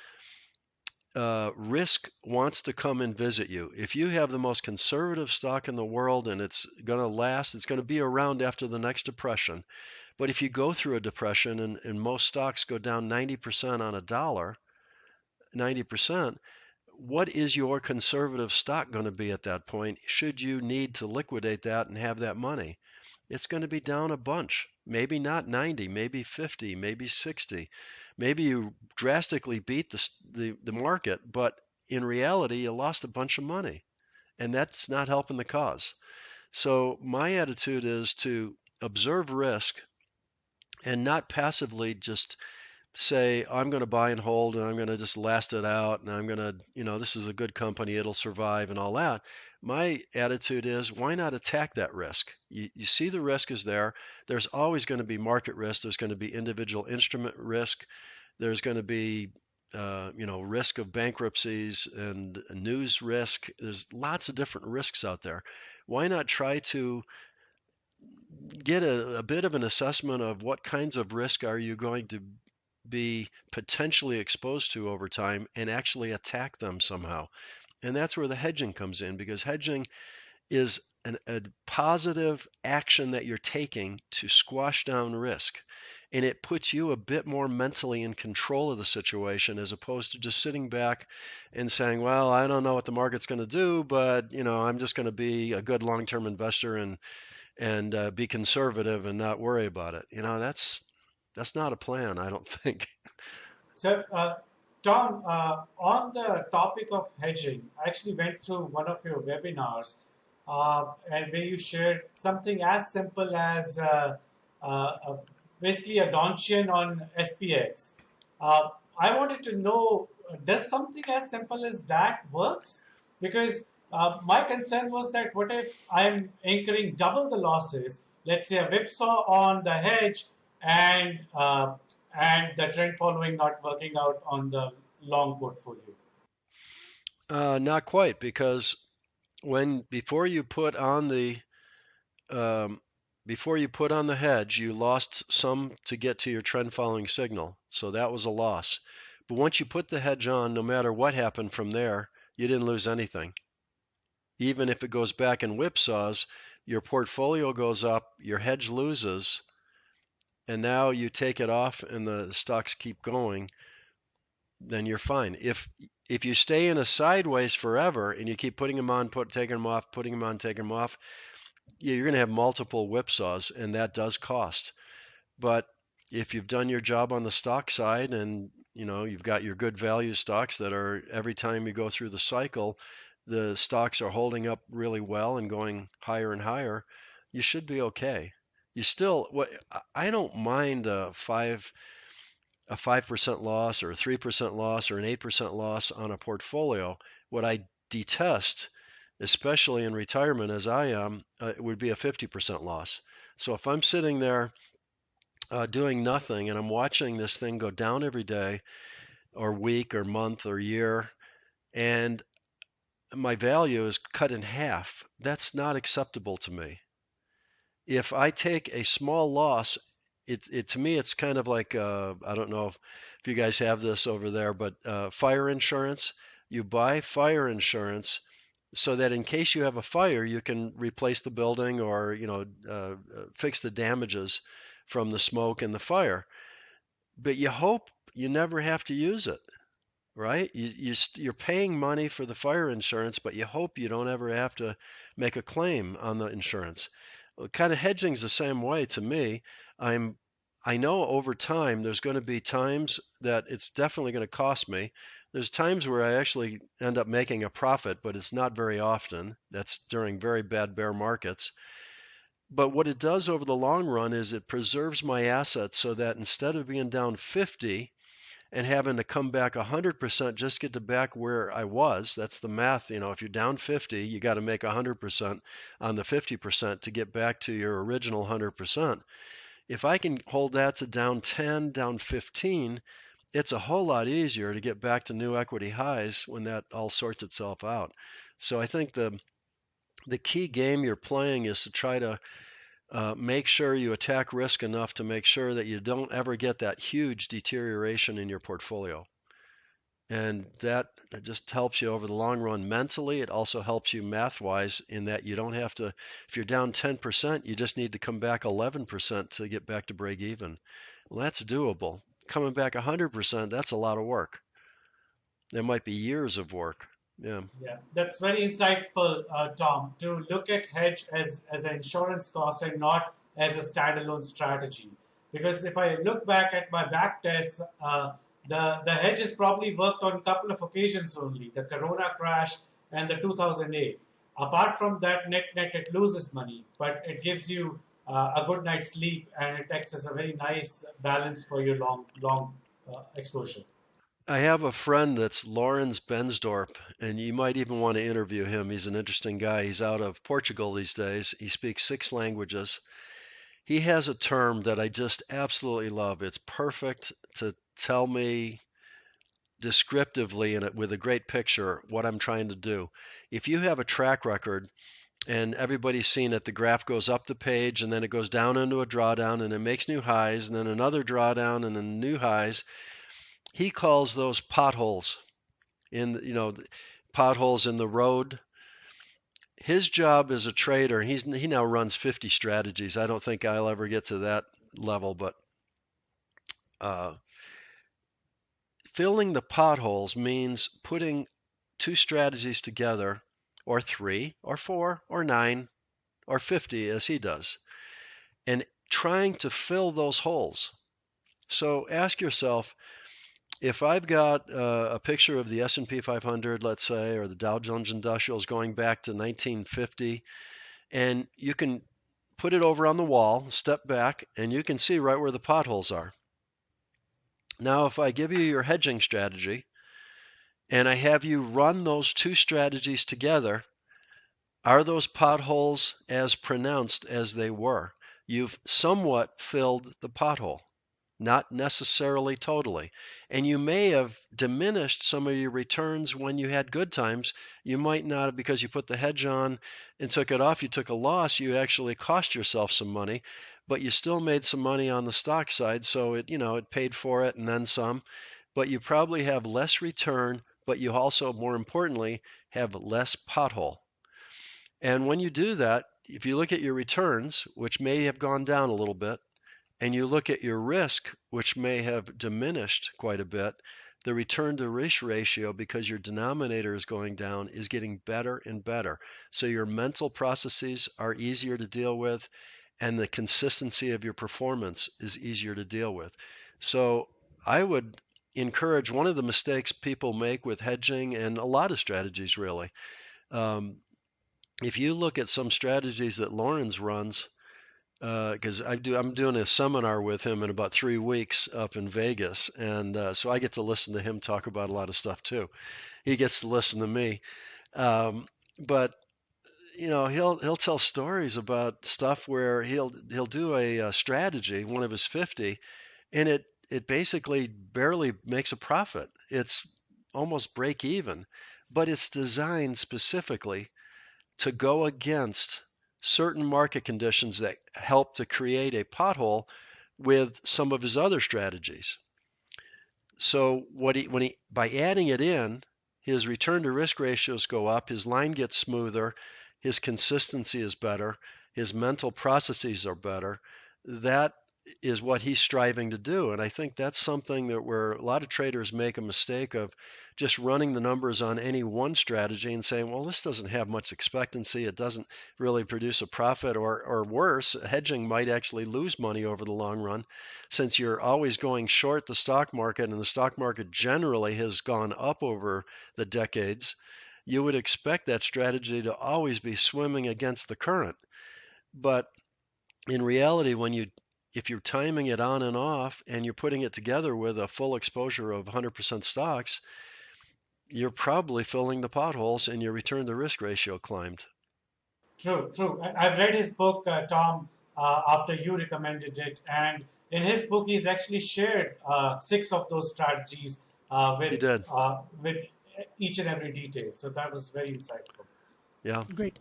risk wants to come and visit you. If you have the most conservative stock in the world and it's going to last, it's going to be around after the next depression. But if you go through a depression and most stocks go down 90% on a dollar, 90%, what is your conservative stock going to be at that point? Should you need to liquidate that and have that money? It's going to be down a bunch. Maybe not 90, maybe 50, maybe 60. Maybe you drastically beat the market, but in reality, you lost a bunch of money. And that's not helping the cause. So my attitude is to observe risk and not passively just say, I'm going to buy and hold and I'm going to just last it out and I'm going to, this is a good company, it'll survive and all that. My attitude is, why not attack that risk? You see the risk is there. There's always going to be market risk. There's going to be individual instrument risk. There's going to be, risk of bankruptcies and news risk. There's lots of different risks out there. Why not try to get a bit of an assessment of what kinds of risk are you going to be potentially exposed to over time and actually attack them somehow. And that's where the hedging comes in, because hedging is a positive action that you're taking to squash down risk. And it puts you a bit more mentally in control of the situation as opposed to just sitting back and saying, well, I don't know what the market's going to do, but I'm just going to be a good long-term investor and be conservative and not worry about it. That's not a plan, I don't think. So, Tom, on the topic of hedging, I actually went through one of your webinars and where you shared something as simple as basically a Donchian on SPX. I wanted to know, does something as simple as that works? Because my concern was that what if I'm incurring double the losses, let's say a whipsaw on the hedge and the trend following not working out on the long portfolio? Not quite, because before you put on the hedge, you lost some to get to your trend following signal, so that was a loss. But once you put the hedge on, no matter what happened from there, you didn't lose anything. Even if it goes back and whipsaws, your portfolio goes up, your hedge loses, and now you take it off and the stocks keep going, then you're fine. If you stay in a sideways forever and you keep putting them on, taking them off, putting them on, taking them off, you're going to have multiple whipsaws, and that does cost. But if you've done your job on the stock side and you've got your good value stocks that are, every time you go through the cycle, the stocks are holding up really well and going higher and higher, you should be okay. I don't mind a 5% loss or a 3% loss or an 8% loss on a portfolio. What I detest, especially in retirement as I am, would be a 50% loss. So if I'm sitting there doing nothing and I'm watching this thing go down every day or week or month or year, and my value is cut in half. That's not acceptable to me. If I take a small loss, it to me it's kind of like I don't know if you guys have this over there, but fire insurance. You buy fire insurance so that in case you have a fire, you can replace the building or fix the damages from the smoke and the fire. But you hope you never have to use it, right? You're paying money for the fire insurance, but you hope you don't ever have to make a claim on the insurance. Kind of hedging is the same way to me. I know over time there's going to be times that it's definitely going to cost me. There's times where I actually end up making a profit, but it's not very often. That's during very bad bear markets. But what it does over the long run is it preserves my assets so that instead of being down 50 and having to come back 100% just get to back where I was, that's the math. If you're down 50, you got to make 100% on the 50% to get back to your original 100%. If I can hold that to down 10, down 15, it's a whole lot easier to get back to new equity highs when that all sorts itself out. So I think the key game you're playing is to try to make sure you attack risk enough to make sure that you don't ever get that huge deterioration in your portfolio. And that just helps you over the long run mentally. It also helps you math wise in that you don't have to, if you're down 10%, you just need to come back 11% to get back to break even. Well, that's doable. Coming back 100%, that's a lot of work. There might be years of work. Yeah. Yeah, that's very insightful, Tom, to look at hedge as an insurance cost and not as a standalone strategy. Because if I look back at my back tests, the hedge has probably worked on a couple of occasions only, the Corona crash and the 2008. Apart from that, net it loses money, but it gives you a good night's sleep and it acts as a very nice balance for your long exposure. I have a friend that's Lawrence Bensdorp, and you might even want to interview him. He's an interesting guy. He's out of Portugal these days. He speaks 6 languages. He has a term that I just absolutely love. It's perfect to tell me descriptively and with a great picture what I'm trying to do. If you have a track record and everybody's seen it, the graph goes up the page and then it goes down into a drawdown and it makes new highs and then another drawdown and then new highs. He calls those potholes potholes in the road. His job as a trader, he now runs 50 strategies. I don't think I'll ever get to that level, but filling the potholes means putting 2 strategies together, or 3, or 4, or 9, or 50 as he does, and trying to fill those holes. So ask yourself, if I've got a picture of the S&P 500, let's say, or the Dow Jones Industrials going back to 1950, and you can put it over on the wall, step back, and you can see right where the potholes are. Now, if I give you your hedging strategy, and I have you run those 2 strategies together, are those potholes as pronounced as they were? You've somewhat filled the pothole. Not necessarily totally. And you may have diminished some of your returns when you had good times. You might not have, because you put the hedge on and took it off, you took a loss, you actually cost yourself some money, but you still made some money on the stock side. So it paid for it and then some, but you probably have less return, but you also, more importantly, have less pothole. And when you do that, if you look at your returns, which may have gone down a little bit, and you look at your risk, which may have diminished quite a bit, the return to risk ratio, because your denominator is going down, is getting better and better. So your mental processes are easier to deal with, and the consistency of your performance is easier to deal with. So I would encourage, one of the mistakes people make with hedging, and a lot of strategies really, if you look at some strategies that Lawrence runs, because I'm doing a seminar with him in about 3 weeks up in Vegas, and so I get to listen to him talk about a lot of stuff too. He gets to listen to me, but he'll tell stories about stuff where he'll do a strategy, one of his 50, and it basically barely makes a profit. It's almost break even, but it's designed specifically to go against certain market conditions that help to create a pothole with some of his other strategies. So by adding it in, his return to risk ratios go up, his line gets smoother, his consistency is better, his mental processes are better. That is what he's striving to do. And I think that's something that where a lot of traders make a mistake of just running the numbers on any one strategy and saying, well, this doesn't have much expectancy. It doesn't really produce a profit, or worse, hedging might actually lose money over the long run, since you're always going short the stock market and the stock market generally has gone up over the decades. You would expect that strategy to always be swimming against the current. But in reality, if you're timing it on and off and you're putting it together with a full exposure of 100% stocks, you're probably filling the potholes and your return to risk ratio climbed. True, true. I've read his book, Tom, after you recommended it, and in his book, he's actually shared six of those strategies He did. with each and every detail. So that was very insightful. Yeah. Great.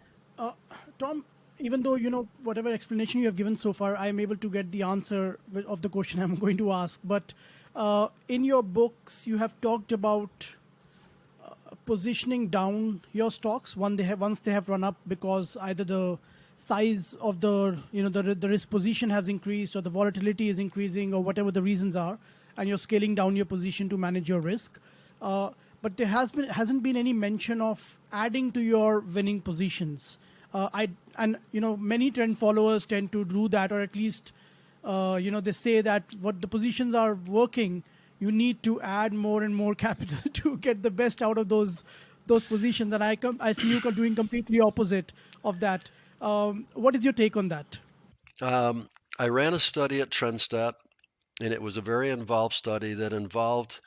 Tom, even though, whatever explanation you have given so far, I am able to get the answer of the question I'm going to ask. But in your books, you have talked about positioning down your stocks once they have run up, because either the size of the risk position has increased, or the volatility is increasing, or whatever the reasons are, and you're scaling down your position to manage your risk. But there hasn't been any mention of adding to your winning positions. Many trend followers tend to do that, or at least they say that what the positions are working, you need to add more and more capital to get the best out of those positions. And I see you doing completely opposite of that. What is your take on that? I ran a study at Trendstat, and it was a very involved study that involved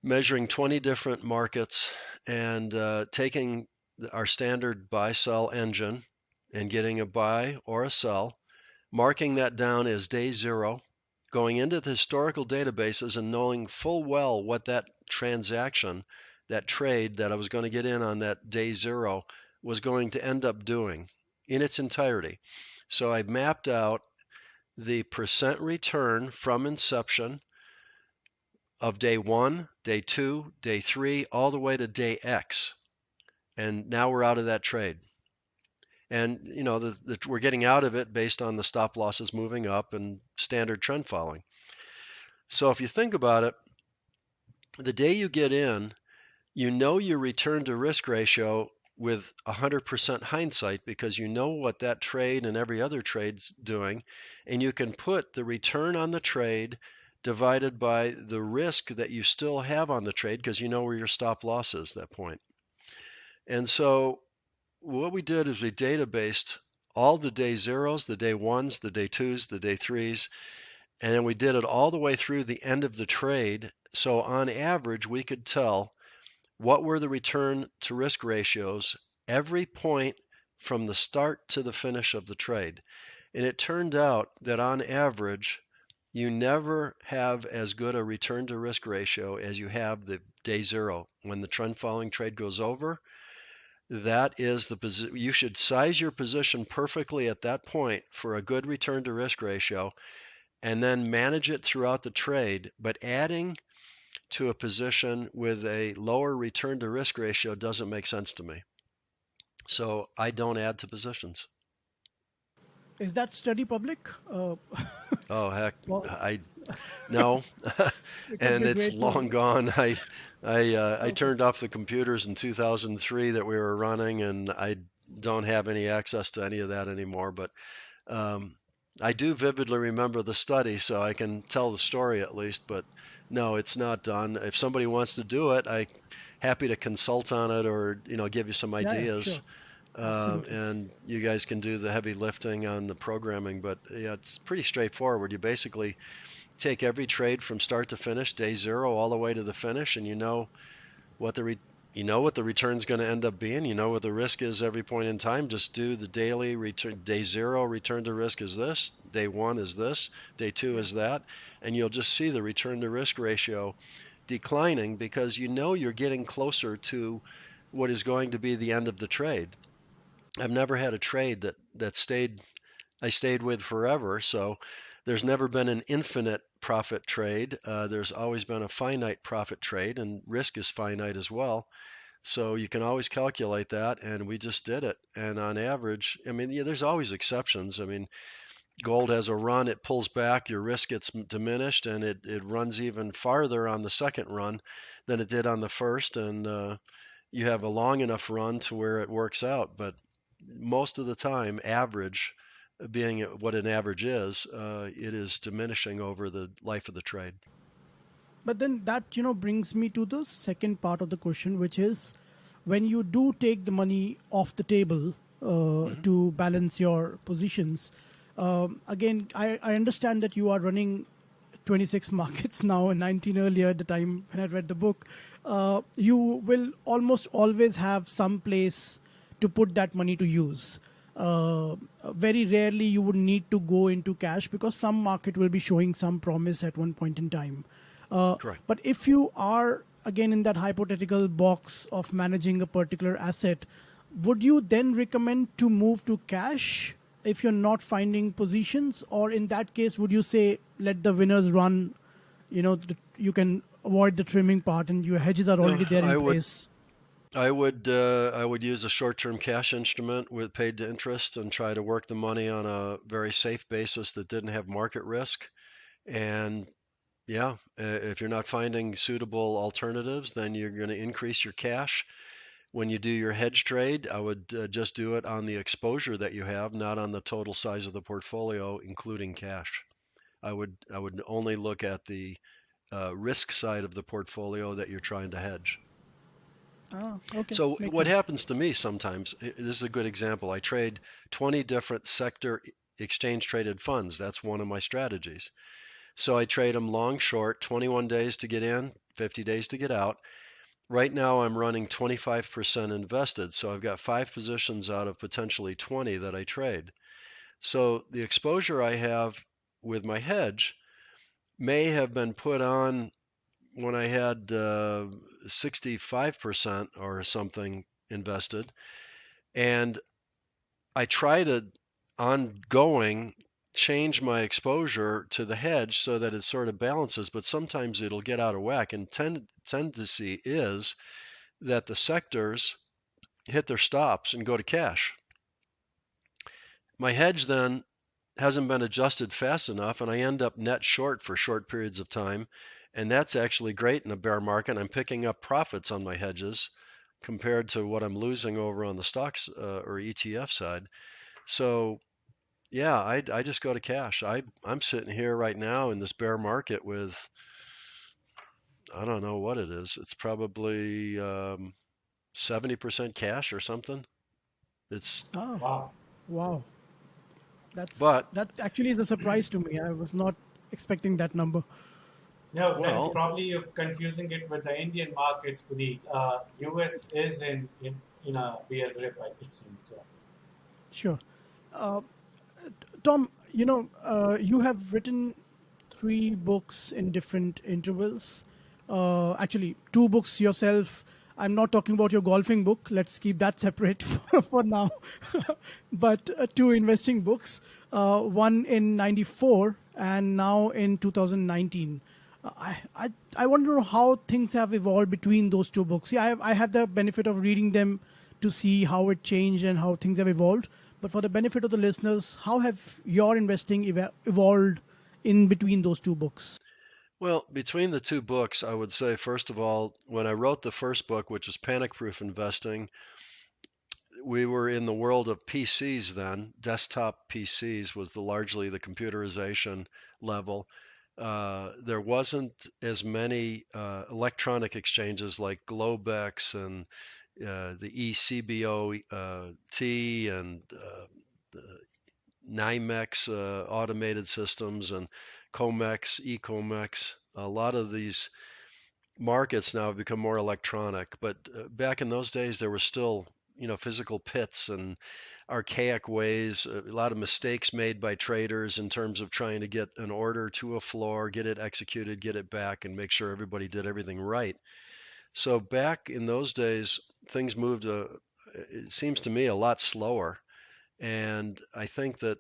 measuring 20 different markets and taking our standard buy-sell engine and getting a buy or a sell, marking that down as day zero, going into the historical databases and knowing full well what that transaction, that trade that I was going to get in on that day zero was going to end up doing in its entirety. So I mapped out the percent return from inception of day 1, day 2, day 3, all the way to day X. And now we're out of that trade. And we're getting out of it based on the stop losses moving up and standard trend following. So if you think about it, the day you get in, your return to risk ratio with 100% hindsight, because you know what that trade and every other trade's doing, and you can put the return on the trade divided by the risk that you still have on the trade, because you know where your stop loss is at that point. And so what we did is we databased all the day zeros, the day ones, the day twos, the day threes, and then we did it all the way through the end of the trade. So on average, we could tell what were the return to risk ratios every point from the start to the finish of the trade. And it turned out that on average, you never have as good a return to risk ratio as you have the day zero. When the trend following trade goes over, that is the position. You should size your position perfectly at that point for a good return to risk ratio, and then manage it throughout the trade. But adding to a position with a lower return to risk ratio doesn't make sense to me. So I don't add to positions. Is that study public? Oh heck, Well, I no, it would and be it's great long to. gone. I Okay. turned off the computers in 2003 that we were running, and I don't have any access to any of that anymore. But um, I do vividly remember the study, so I can tell the story at least. But no, it's not done. If somebody wants to do it, I'm happy to consult on it, or give you some Yeah, ideas. sure. Absolutely. And you guys can do the heavy lifting on the programming. But yeah, it's pretty straightforward. You basically take every trade from start to finish, day zero, all the way to the finish, and you know what the return's going to end up being. You know what the risk is every point in time. Just do the daily return. Day zero return to risk is this. Day one is this. Day two Yeah. is that, and you'll just see the return to risk ratio declining because you know you're getting closer to what is going to be the end of the trade. I've never had a trade that I stayed with forever. So there's never been an infinite profit trade. There's always been a finite profit trade, and risk is finite as well. So you can always calculate that, and we just did it. And on average, I mean, yeah, there's always exceptions. I mean, gold has a run, it pulls back, your risk gets diminished, and it runs even farther on the second run than it did on the first. And you have a long enough run to where it works out. But most of the time, average being what an average is, it is diminishing over the life of the trade. But then that brings me to the second part of the question, which is when you do take the money off the table Mm-hmm. to balance your positions. Again, I understand that you are running 26 markets now and 19 earlier at the time when I read the book. You will almost always have some place to put that money to use. Very rarely you would need to go into cash because some market will be showing some promise at one point in time. Correct. But if you are again in that hypothetical box of managing a particular asset, would you then recommend to move to cash if you're not finding positions, or in that case, would you say let the winners run? You can avoid the trimming part, and your hedges are No, already there in place. I would use a short-term cash instrument with paid to interest and try to work the money on a very safe basis that didn't have market risk. And yeah, if you're not finding suitable alternatives, then you're going to increase your cash. When you do your hedge trade, I would just do it on the exposure that you have, not on the total size of the portfolio, including cash. I would only look at the risk side of the portfolio that you're trying to hedge. Ah, okay, So makes what sense. happens to me sometimes, this is a good example. I trade 20 different sector exchange traded funds. That's one of my strategies. So I trade them long, short, 21 days to get in, 50 days to get out. Right now I'm running 25% invested. So I've got 5 positions out of potentially 20 that I trade. So the exposure I have with my hedge may have been put on when I had 65% or something invested. And I try to ongoing change my exposure to the hedge so that it sort of balances, but sometimes it'll get out of whack. And tendency is that the sectors hit their stops and go to cash. My hedge then hasn't been adjusted fast enough, and I end up net short for short periods of time. And that's actually great in a bear market. I'm picking up profits on my hedges compared to what I'm losing over on the stocks or ETF side. So yeah, I just go to cash. I'm sitting here right now in this bear market with I don't know what it is. It's probably 70% cash or something. It's Oh, Wow. wow. That's but that actually is a surprise to me. I was not expecting that number. No, that's well, probably you're confusing it with the Indian markets. The US is in a bear grip, it seems. Yeah. Sure. Tom, you have written three books in different intervals. Actually, two books yourself. I'm not talking about your golfing book. Let's keep that separate for now. But two investing books, one in '94 and now in 2019. I want to know how things have evolved between those two books. See, I have the benefit of reading them to see how it changed and how things have evolved. But for the benefit of the listeners, how have your investing evolved in between those two books? well, between the two books, I would say first of all, when I wrote the first book, which is Panic Proof Investing, we were in the world of PCs then. Desktop PCs was largely the computerization level. There wasn't as many electronic exchanges like Globex and the eCBO T and the NYMEX automated systems and Comex, eComex. A lot of these markets now have become more electronic, but back in those days, there were still physical pits and archaic ways, a lot of mistakes made by traders in terms of trying to get an order to a floor, get it executed, get it back, and make sure everybody did everything right. So back in those days, things moved, it seems to me, a lot slower. And I think that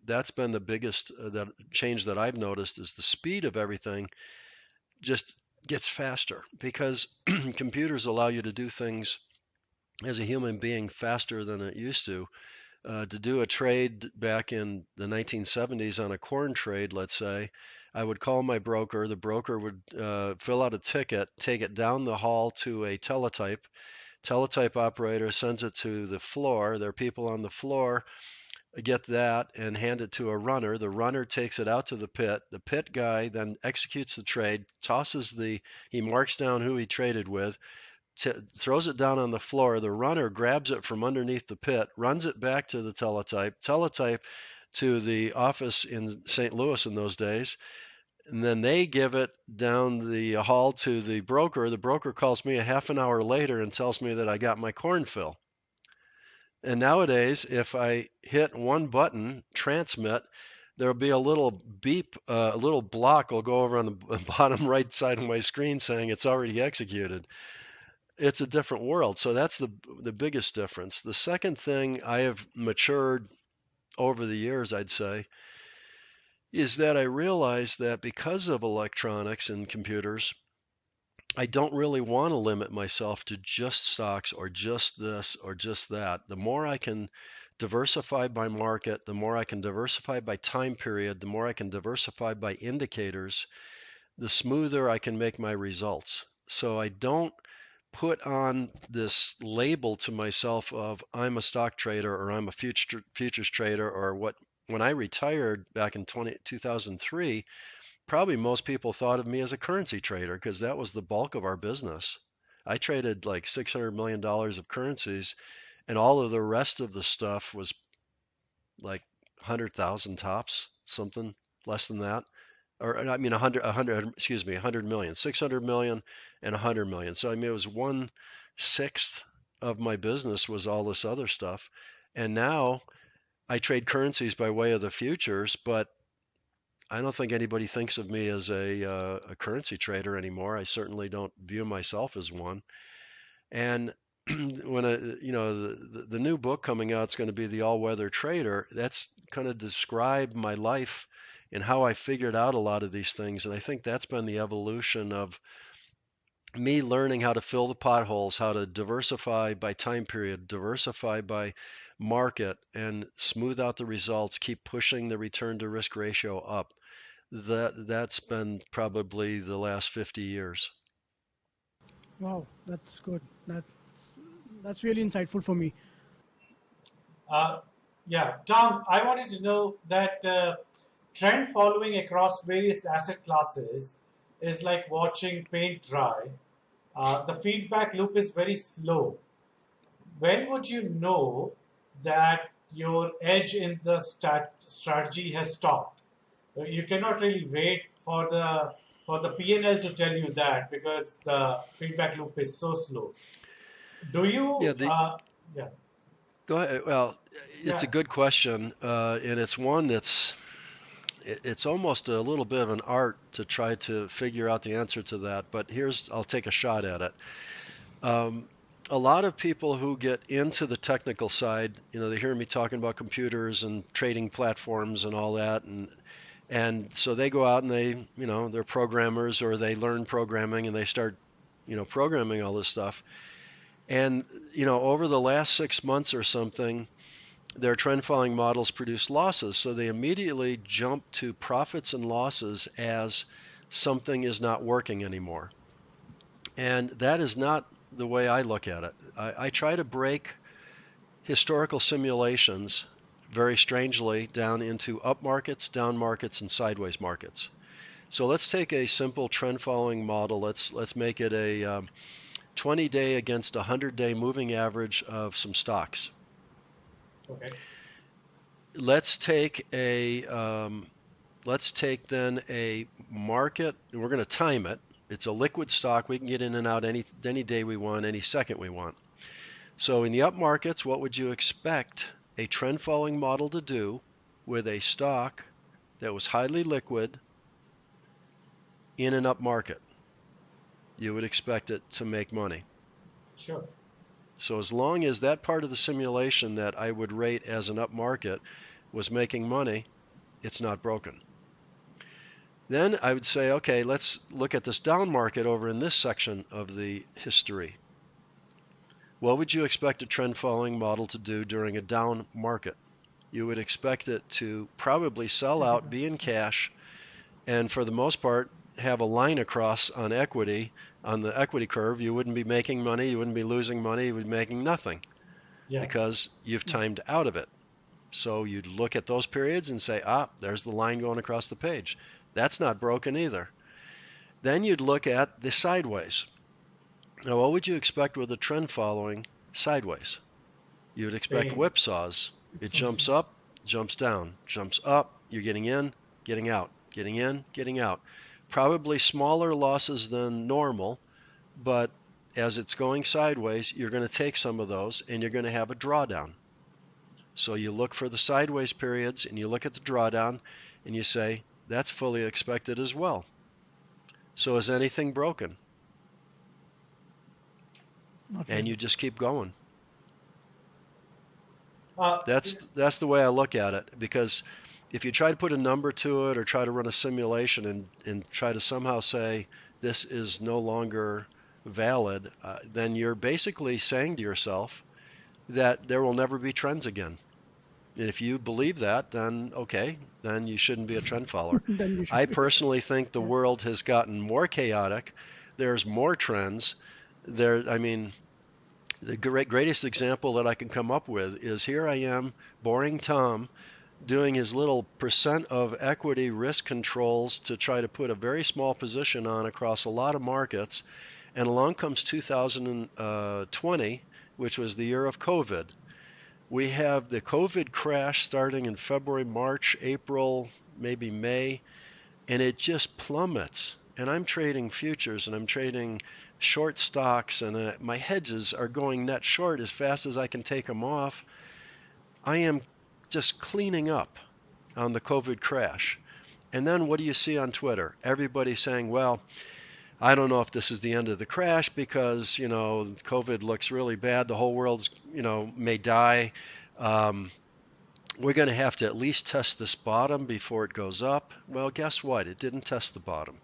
that's been the biggest that change that I've noticed is the speed of everything just gets faster because computers allow you to do things as a human being faster than it used to. To do a trade back in the 1970s on a corn trade, let's say, I would call my broker. The broker would fill out a ticket, take it down the hall to a teletype. Teletype operator sends it to the floor. There are people on the floor get that and hand it to a runner. The runner takes it out to the pit. The pit guy then executes the trade, he marks down who he traded with, throws it down on the floor. The runner grabs it from underneath the pit, runs it back to the teletype to the office in St. Louis in those days. And then they give it down the hall to the broker. The broker calls me a half an hour later and tells me that I got my corn fill. And nowadays, if I hit one button, transmit, there'll be a little beep, a little block will go over on the bottom right side of my screen saying it's already executed. It's a different world. So that's the biggest difference. The second thing I have matured over the years, I'd say, is that I realized that because of electronics and computers, I don't really want to limit myself to just stocks or just this or just that. The more I can diversify by market, the more I can diversify by time period, the more I can diversify by indicators, the smoother I can make my results. So I don't put on this label to myself of I'm a stock trader or I'm a futures trader or what. When I retired back in 2003, probably most people thought of me as a currency trader because that was the bulk of our business. I traded like $600 million of currencies, and all of the rest of the stuff was like 100,000 tops, something less than that. Or I mean, 100 million, 600 million and 100 million. So I mean, it was 1/6 of my business was all this other stuff. And now I trade currencies by way of the futures, but I don't think anybody thinks of me as a currency trader anymore. I certainly don't view myself as one. And when the new book coming out is going to be The All-Weather Trader, that's kind of describe my life and how I figured out a lot of these things. And I think that's been the evolution of me learning how to fill the potholes, how to diversify by time period, diversify by market, and smooth out the results, keep pushing the return to risk ratio up. That's been probably the last 50 years. Wow, that's good. That's really insightful for me. Uh, yeah, Tom, I wanted to know that trend following across various asset classes is like watching paint dry. The feedback loop is very slow. When would you know that your edge in the strategy has stopped? You cannot really wait for the PNL to tell you that because the feedback loop is so slow. Do Yeah, you? the Yeah, Go ahead. Well, it's a yeah. good question, and it's one it's almost a little bit of an art to try to figure out the answer to that. But I'll take a shot at it. Um, a lot of people who get into the technical side, they hear me talking about computers and trading platforms and all that, and so they go out and they're programmers or they learn programming and they start, programming all this stuff. And over the last 6 months or something, their trend following models produce losses. So they immediately jump to profits and losses as something is not working anymore. And that is not the way I look at it. I try to break historical simulations very strangely down into up markets, down markets, and sideways markets. So let's take a simple trend following model. Let's make it a 20-day against a 100-day moving average of some stocks. Okay. Let's take then a market, and we're going to time it. It's a liquid stock. We can get in and out any day we want, any second we want. So in the up markets, what would you expect a trend following model to do with a stock that was highly liquid in an up market? You would expect it to make money. Sure. So as long as that part of the simulation that I would rate as an up market was making money, it's not broken. Then I would say, okay, let's look at this down market over in this section of the history. What would you expect a trend following model to do during a down market? You would expect it to probably sell out, be in cash, and for the most part, have a line across on equity, on the equity curve. You wouldn't be making money, you wouldn't be losing money, you would be making nothing Yeah. because you've timed out of it. So you'd look at those periods and say, there's the line going across the page. That's not broken either. Then you'd look at the sideways. Now, what would you expect with a trend following sideways? You would expect Pain. whipsaws. It jumps up, jumps down, jumps up, you're getting in, getting out, getting in, getting out. Probably smaller losses than normal, but as it's going sideways, you're going to take some of those and you're going to have a drawdown. So you look for the sideways periods and you look at the drawdown and you say, that's fully expected as well. So is anything broken? Not And really. you just keep going. Uh, That's the way I look at it, because if you try to put a number to it or try to run a simulation and try to somehow say this is no longer valid, then you're basically saying to yourself that there will never be trends again. And if you believe that, then okay, then you shouldn't be a trend follower. Then you should I be. personally think the world has gotten more chaotic. There's more trends. I mean, the greatest example that I can come up with is here I am, boring Tom, doing his little percent of equity risk controls to try to put a very small position on across a lot of markets. And along comes 2020, which was the year of COVID. We have the COVID crash starting in February, March, April, maybe May, and it just plummets. And I'm trading futures and I'm trading short stocks, and my hedges are going net short as fast as I can take them off. I am just cleaning up on the COVID crash. And then what do you see on Twitter? Everybody saying, well, I don't know if this is the end of the crash because, COVID looks really bad. The whole world's, may die. We're going to have to at least test this bottom before it goes up. Well, guess what? It didn't test the bottom.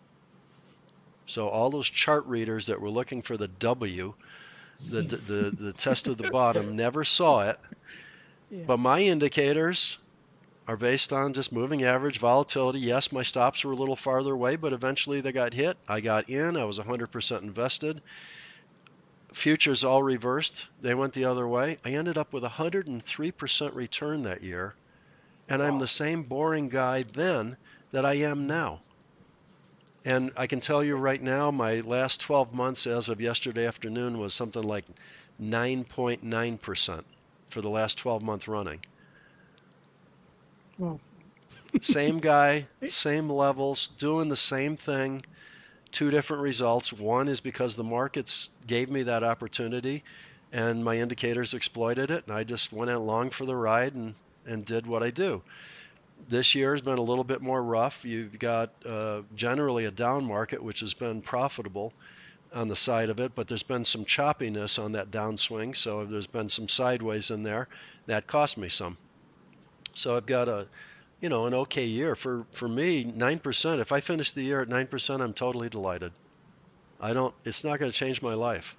So all those chart readers that were looking for the W, the test of the bottom, never saw it. Yeah. But my indicators are based on just moving average volatility. Yes, my stops were a little farther away, but eventually they got hit. I got in. I was 100% invested. Futures all reversed. They went the other way. I ended up with 103% return that year. And I'm the same boring guy then that I am now. And I can tell you right now, my last 12 months as of yesterday afternoon was something like 9.9% for the last 12-month running. Wow. Same guy, same levels, doing the same thing, two different results. One is because the markets gave me that opportunity and my indicators exploited it, and I just went along for the ride and did what I do. This year has been a little bit more rough. You've got generally a down market, which has been profitable on the side of it, but there's been some choppiness on that downswing. So there's been some sideways in there that cost me some. So I've got an okay year. For me, 9%, if I finish the year at 9%, I'm totally delighted. It's not going to change my life.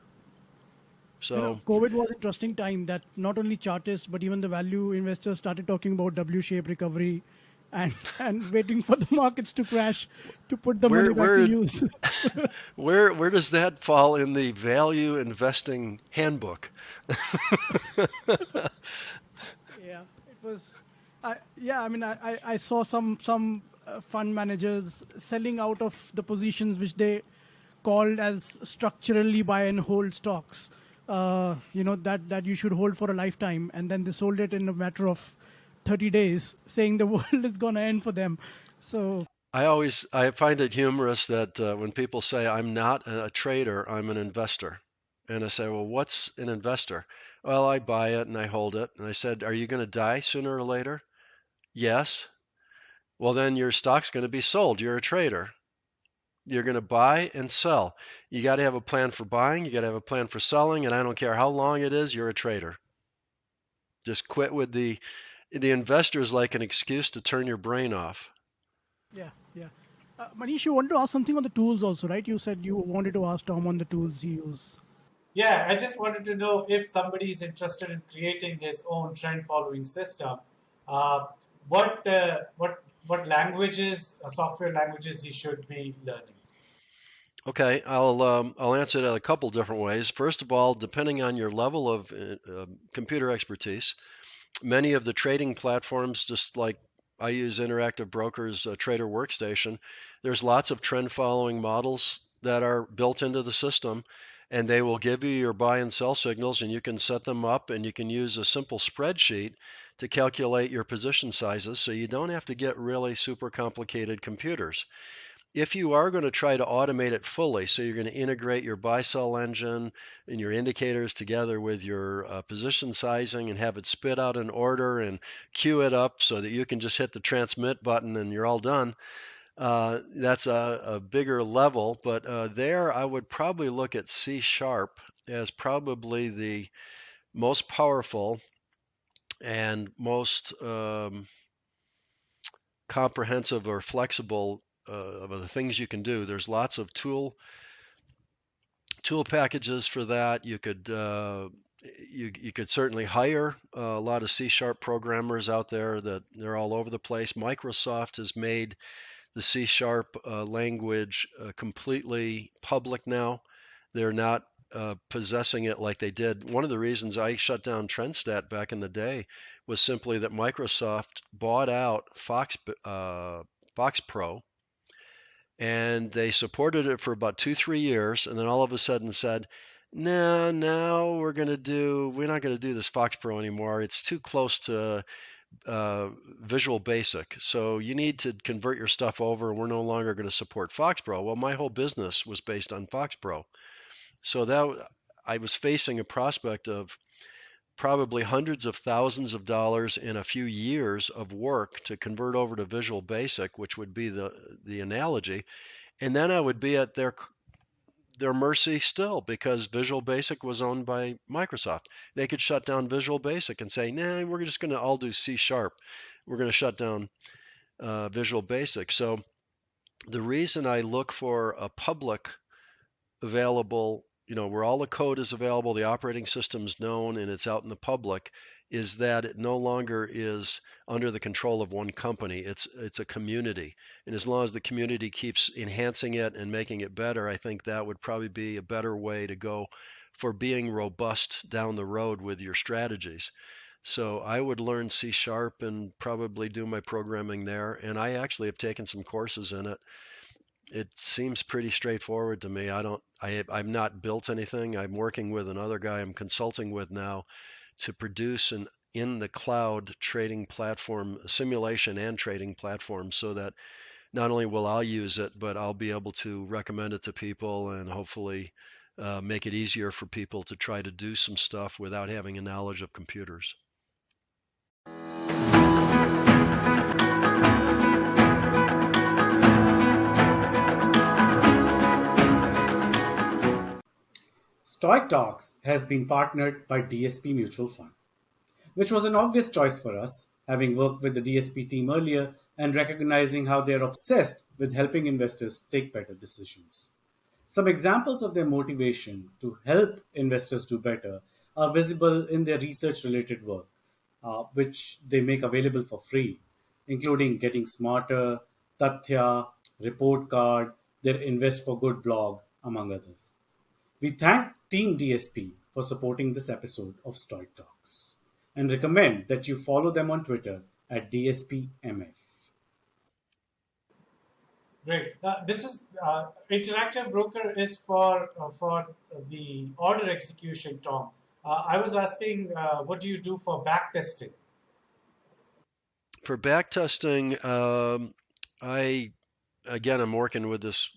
So COVID was an interesting time that not only chartists but even the value investors started talking about W-shaped recovery, and waiting for the markets to crash to put the money back to use. where does that fall in the value investing handbook? Yeah, it was. I saw some fund managers selling out of the positions which they called as structurally buy and hold stocks. That you should hold for a lifetime, and then they sold it in a matter of 30 days, saying the world is gonna end for them. So I find it humorous that when people say I'm not a trader, I'm an investor. And I say, well, what's an investor? Well, I buy it and I hold it. And I said, are you going to die sooner or later? Yes. Well, then your stock's going to be sold. You're a trader. You're going to buy and sell. You got to have a plan for buying. You got to have a plan for selling. And I don't care how long it is, you're a trader. Just quit with the investors like an excuse to turn your brain off. Yeah, yeah. Manish, you wanted to ask something on the tools also, right? You said you wanted to ask Tom on the tools he use. Yeah, I just wanted to know if somebody is interested in creating his own trend following system, uh, what languages, software languages he should be learning. Okay, I'll answer that a couple different ways. First of all, depending on your level of computer expertise, many of the trading platforms, just like I use Interactive Brokers Trader Workstation, there's lots of trend following models that are built into the system, and they will give you your buy and sell signals, and you can set them up, and you can use a simple spreadsheet to calculate your position sizes, so you don't have to get really super complicated computers. If you are going to try to automate it fully, so you're going to integrate your buy sell engine and your indicators together with your position sizing and have it spit out an order and queue it up so that you can just hit the transmit button and you're all done. That's a bigger level, but there I would probably look at C sharp as probably the most powerful and most comprehensive or flexible of the things you can do. There's lots of tool packages for that. You could certainly hire a lot of C sharp programmers out there that they're all over the place. Microsoft has made the C sharp language completely public now. They're not possessing it like they did. One of the reasons I shut down Trendstat back in the day was simply that Microsoft bought out Fox Pro, and they supported it for about 2-3 years, and then all of a sudden said, no, now we're not going to do this Fox Pro anymore. It's too close to Visual Basic, so you need to convert your stuff over, and we're no longer going to support Fox Pro. Well, my whole business was based on Fox Pro, so that I was facing a prospect of probably hundreds of thousands of dollars in a few years of work to convert over to Visual Basic, which would be the analogy, and then I would be at their mercy still, because Visual Basic was owned by Microsoft. They could shut down Visual Basic and say, nah, we're just going to all do C sharp. We're going to shut down Visual Basic. So the reason I look for a public available, where all the code is available, the operating system's known, and it's out in the public, is that it no longer is under the control of one company. It's a community. And as long as the community keeps enhancing it and making it better, I think that would probably be a better way to go for being robust down the road with your strategies. So I would learn C sharp and probably do my programming there. And I actually have taken some courses in it. It seems pretty straightforward to me. I've not built anything. I'm working with another guy I'm consulting with now to produce an in the cloud trading platform, simulation and trading platform, so that not only will I use it, but I'll be able to recommend it to people and hopefully make it easier for people to try to do some stuff without having a knowledge of computers. Stoic Talks has been partnered by DSP Mutual Fund, which was an obvious choice for us, having worked with the DSP team earlier and recognizing how they are obsessed with helping investors take better decisions. Some examples of their motivation to help investors do better are visible in their research related work, which they make available for free, including Getting Smarter, Tathya, Report Card, their Invest for Good blog, among others. We thank Team DSP for supporting this episode of Stoic Talks and recommend that you follow them on Twitter at DSPMF. Great. This is interactive broker is for the order execution, Tom. I was asking, what do you do for back testing? For back testing, I'm working with this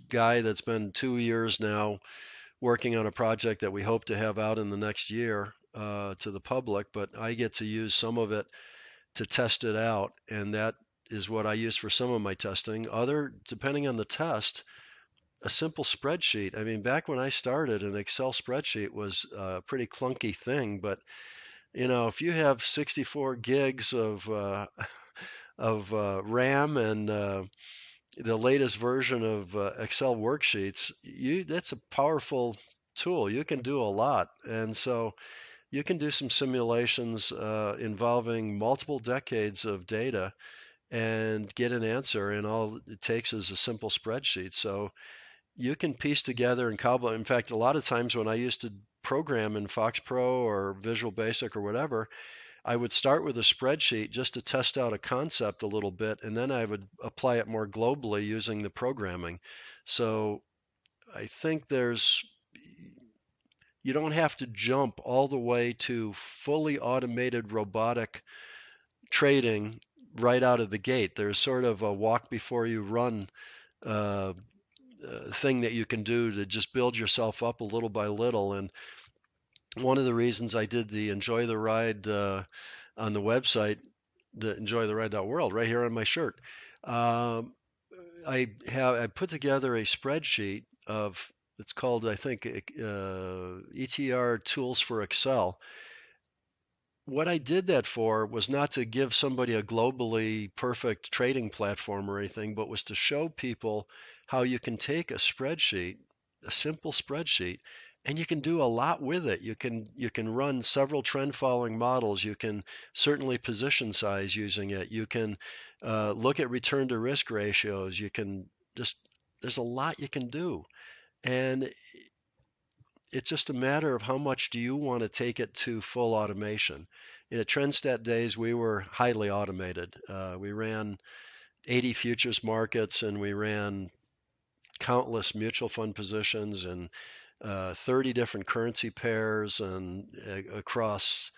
guy that's been 2 years now working on a project that we hope to have out in the next year. to the public, but I get to use some of it to test it out, and that is what I use for some of my testing. Depending on the test, a simple spreadsheet. I mean, back when I started, an Excel spreadsheet was a pretty clunky thing, but if you have 64 gigs of RAM and the latest version of Excel worksheets, that's a powerful tool. You can do a lot, and so you can do some simulations involving multiple decades of data and get an answer, and all it takes is a simple spreadsheet. So you can piece together and cobble. In fact, a lot of times when I used to program in Fox Pro or Visual Basic or whatever, I would start with a spreadsheet just to test out a concept a little bit, and then I would apply it more globally using the programming. So I think you don't have to jump all the way to fully automated robotic trading right out of the gate. There's sort of a walk before you run uh, thing that you can do to just build yourself up a little by little. And one of the reasons I did the Enjoy the Ride on the website, the enjoytheride.world, right here on my shirt, um, I put together a spreadsheet of, it's called, I think, ETR Tools for Excel. What I did that for was not to give somebody a globally perfect trading platform or anything, but was to show people how you can take a spreadsheet, a simple spreadsheet, and you can do a lot with it. You can run several trend following models. You can certainly position size using it. You can look at return to risk ratios. You can just there's a lot you can do, and it's just a matter of how much do you want to take it to full automation. In the Trendstat days, we were highly automated. We ran 80 futures markets, and we ran countless mutual fund positions and 30 different currency pairs, and across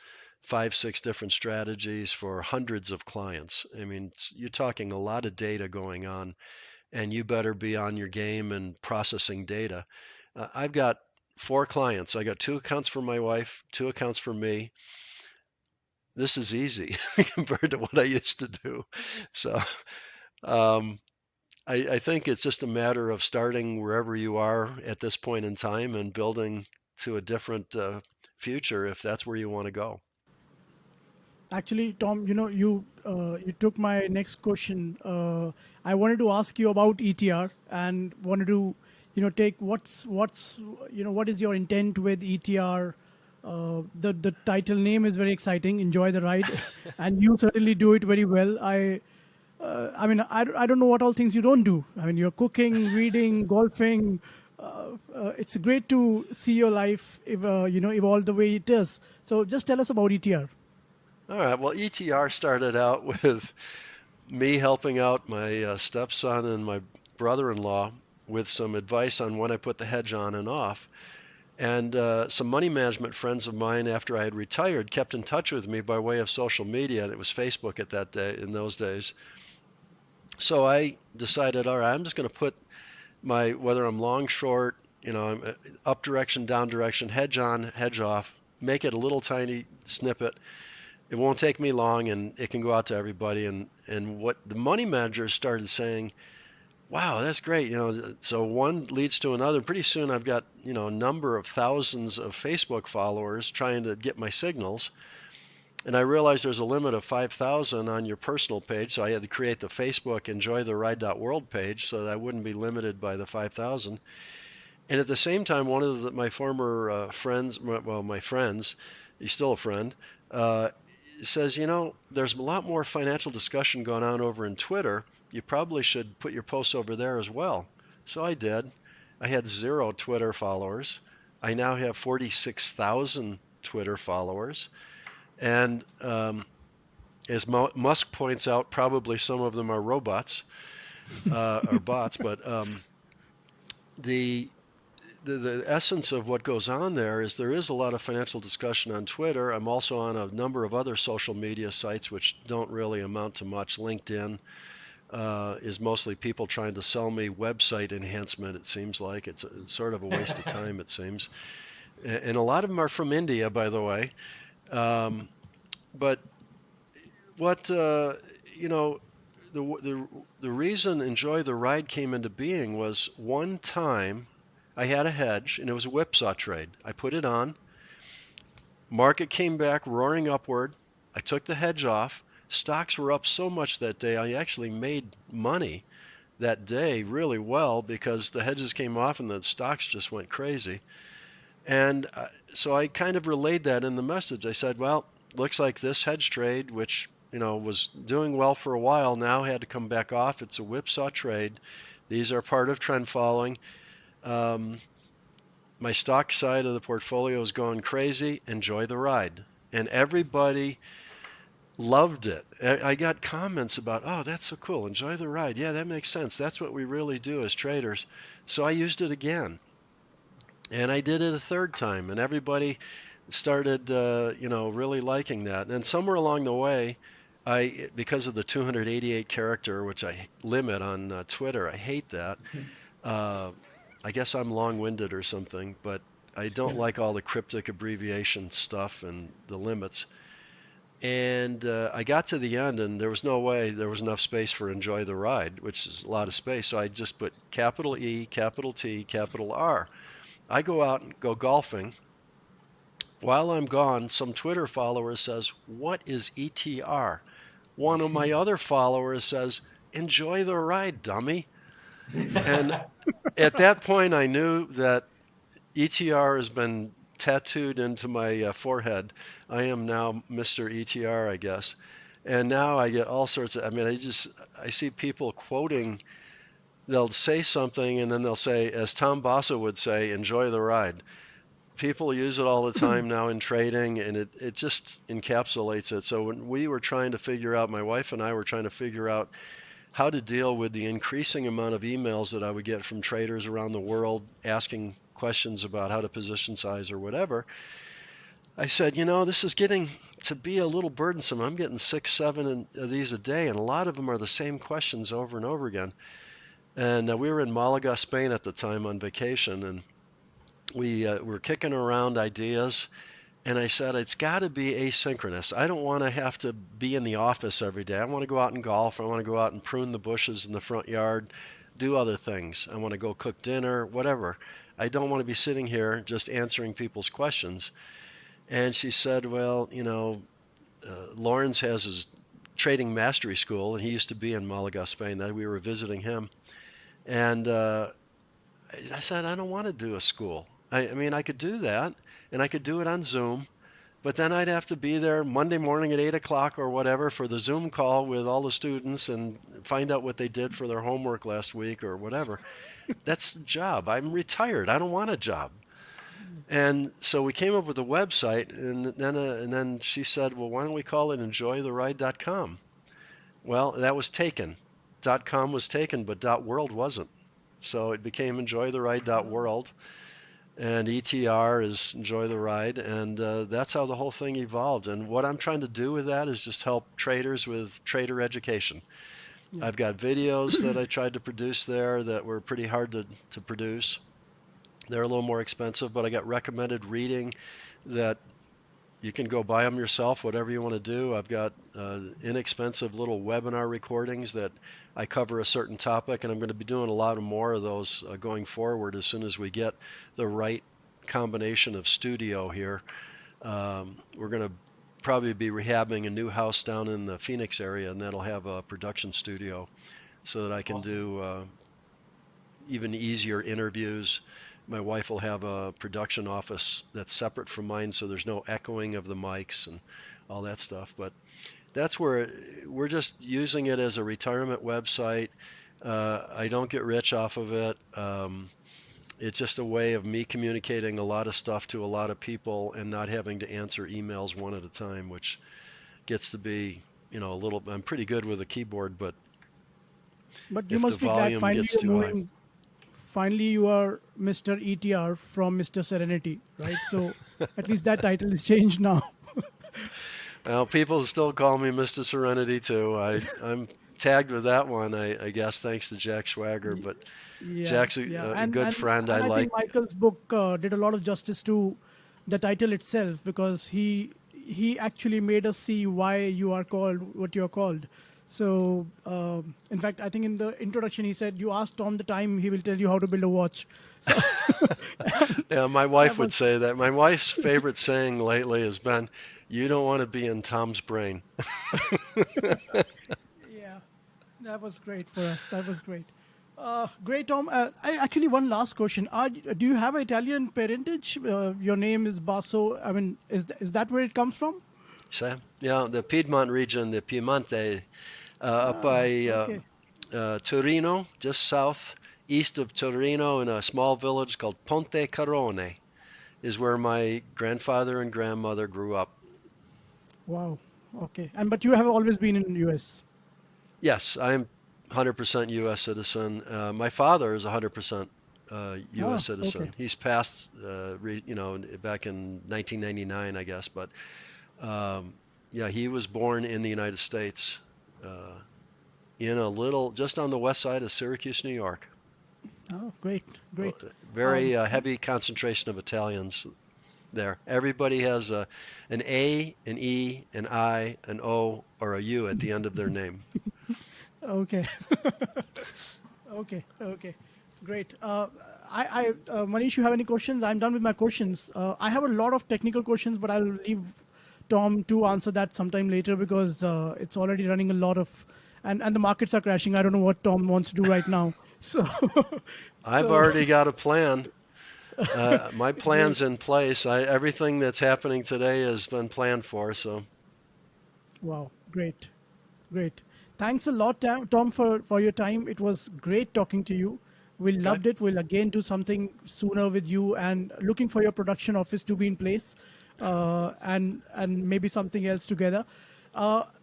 5, 6 different strategies for hundreds of clients. I mean, you're talking a lot of data going on, and you better be on your game and processing data. I've got 4 clients. I got 2 accounts for my wife, 2 accounts for me. This is easy compared to what I used to do. So um, I think it's just a matter of starting wherever you are at this point in time and building to a different future if that's where you want to go. Actually, Tom, you took my next question. I wanted to ask you about ETR and wanted to, take what is your intent with ETR? The title name is very exciting. Enjoy the ride, and you certainly do it very well. I don't know what all things you don't do. I mean, you're cooking, reading, golfing. It's great to see your life, evolve the way it is. So, just tell us about ETR. All right. Well, ETR started out with me helping out my stepson and my brother-in-law with some advice on when I put the hedge on and off. And some money management friends of mine, after I had retired, kept in touch with me by way of social media, and it was Facebook at that day, in those days. So I decided, all right, I'm just going to put whether I'm long, short, I'm up direction, down direction, hedge on, hedge off, make it a little tiny snippet. It won't take me long, and it can go out to everybody. And what the money managers started saying, wow, that's great. So one leads to another. Pretty soon I've got, a number of thousands of Facebook followers trying to get my signals. And I realized there's a limit of 5,000 on your personal page. So I had to create the Facebook enjoytheride.world page so that I wouldn't be limited by the 5,000. And at the same time, one of my former friends, my friends, he's still a friend, says, there's a lot more financial discussion going on over in Twitter. You probably should put your posts over there as well. So I did. I had 0 Twitter followers. I now have 46,000 Twitter followers. And as Musk points out, probably some of them are robots or bots. But the essence of what goes on there is a lot of financial discussion on Twitter. I'm also on a number of other social media sites which don't really amount to much. LinkedIn is mostly people trying to sell me website enhancement. It seems like it's sort of a waste of time, it seems. and a lot of them are from India, by the way. Um, but what you know, the reason Enjoy the Ride came into being was one time I had a hedge and it was a whipsaw trade. I put it on. Market came back roaring upward. I took the hedge off. Stocks were up so much that day, I actually made money that day really well because the hedges came off and the stocks just went crazy. And so I kind of relayed that in the message. I said, well, looks like this hedge trade, which was doing well for a while, now had to come back off. It's a whipsaw trade. These are part of trend following. My stock side of the portfolio is going crazy. Enjoy the ride. And everybody loved it. I got comments about, oh, that's so cool. Enjoy the ride. Yeah, that makes sense. That's what we really do as traders. So I used it again. And I did it a third time, and everybody started, really liking that. And somewhere along the way, because of the 288 character, which I limit on Twitter, I hate that. I guess I'm long-winded or something, but I don't like all the cryptic abbreviation stuff and the limits. And I got to the end, and there was no way there was enough space for Enjoy the Ride, which is a lot of space. So I just put capital E, capital T, capital R. I go out and go golfing. While I'm gone, some Twitter follower says, "What is ETR?" One of my other followers says, "Enjoy the ride, dummy." And at that point, I knew that ETR has been tattooed into my forehead. I am now Mr. ETR, I guess. And now I get all sorts of, I see people quoting, they'll say something and then they'll say, as Tom Basso would say, enjoy the ride. People use it all the time now in trading, and it just encapsulates it. So when we were trying to figure out, my wife and I were trying to figure out how to deal with the increasing amount of emails that I would get from traders around the world asking questions about how to position size or whatever, I said, this is getting to be a little burdensome. I'm getting 6, 7 of these a day, and a lot of them are the same questions over and over again. And we were in Malaga, Spain at the time on vacation, and we were kicking around ideas. And I said, it's got to be asynchronous. I don't want to have to be in the office every day. I want to go out and golf. I want to go out and prune the bushes in the front yard, do other things. I want to go cook dinner, whatever. I don't want to be sitting here just answering people's questions. And she said, well, Lawrence has his trading mastery school, and he used to be in Malaga, Spain. That we were visiting him. And I said, I don't want to do a school. I could do that, and I could do it on Zoom, but then I'd have to be there Monday morning at 8 o'clock or whatever for the Zoom call with all the students and find out what they did for their homework last week or whatever. That's the job. I'm retired. I don't want a job. And so we came up with a website, and then she said, well, why don't we call it enjoytheride.com? Well, that was taken. .com was taken, but .world wasn't. So it became enjoytheride.world. And ETR is Enjoy the Ride, and that's how the whole thing evolved. And what I'm trying to do with that is just help traders with trader education. Yeah. I've got videos that I tried to produce there that were pretty hard to produce. They're a little more expensive, but I got recommended reading that you can go buy them yourself, whatever you want to do. I've got inexpensive little webinar recordings that I cover a certain topic, and I'm going to be doing a lot more of those going forward as soon as we get the right combination of studio here. We're going to probably be rehabbing a new house down in the Phoenix area, and that'll have a production studio so that I can do even easier interviews. My wife will have a production office that's separate from mine, so there's no echoing of the mics and all that stuff. But that's where we're just using it as a retirement website. I don't get rich off of it. It's just a way of me communicating a lot of stuff to a lot of people and not having to answer emails one at a time, which gets to be, a little, I'm pretty good with a keyboard, but you if must the be glad volume finally gets too high. Finally you are Mr. ETR from Mr. Serenity, right? So at least that title is changed now. Well, people still call me Mr. Serenity too. I'm tagged with that one, I guess, thanks to Jack Schwager. But Yeah, Jack's a yeah. good friend. And I like. think Michael's book did a lot of justice to the title itself, because he actually made us see why you are called what you are called. So, in fact, I think in the introduction he said, "You ask Tom the time, he will tell you how to build a watch." So Yeah, my that wife would was say that. My wife's favorite saying lately has been, "You don't want to be in Tom's brain." yeah, that was great for us. That was great. Great, Tom. I actually one last question. Do you have Italian parentage? Your name is Basso. I mean, is that where it comes from? So, yeah, the Piedmont region, the Piemonte, up Ah, by okay. Torino, just south east of Torino, in a small village called Ponte Carone, is where my grandfather and grandmother grew up. Wow. Okay. And but you have always been in US. Yes, I'm 100% U.S. citizen. My father is 100% U.S. Ah, okay. citizen. He's passed, back in 1999, I guess. But um, yeah, he was born in the United States, uh, in a little, just on the west side of Syracuse, New York. Oh, great, great. Very heavy concentration of Italians there. Everybody has an A, an E, an I, an O, or a U at the end of their name. Okay. Okay. Okay. Great. Manish, you have any questions? I'm done with my questions. I have a lot of technical questions, but I'll leave Tom to answer that sometime later because it's already running a lot of, and the markets are crashing. I don't know what Tom wants to do right now. So, I've so already got a plan. My great. plan's in place. Everything that's happening today has been planned for. So Wow. Great. Great. Thanks a lot, Tom, for your time. It was great talking to you. We okay, loved it. We'll again do something sooner with you, and looking for your production office to be in place, and maybe something else together.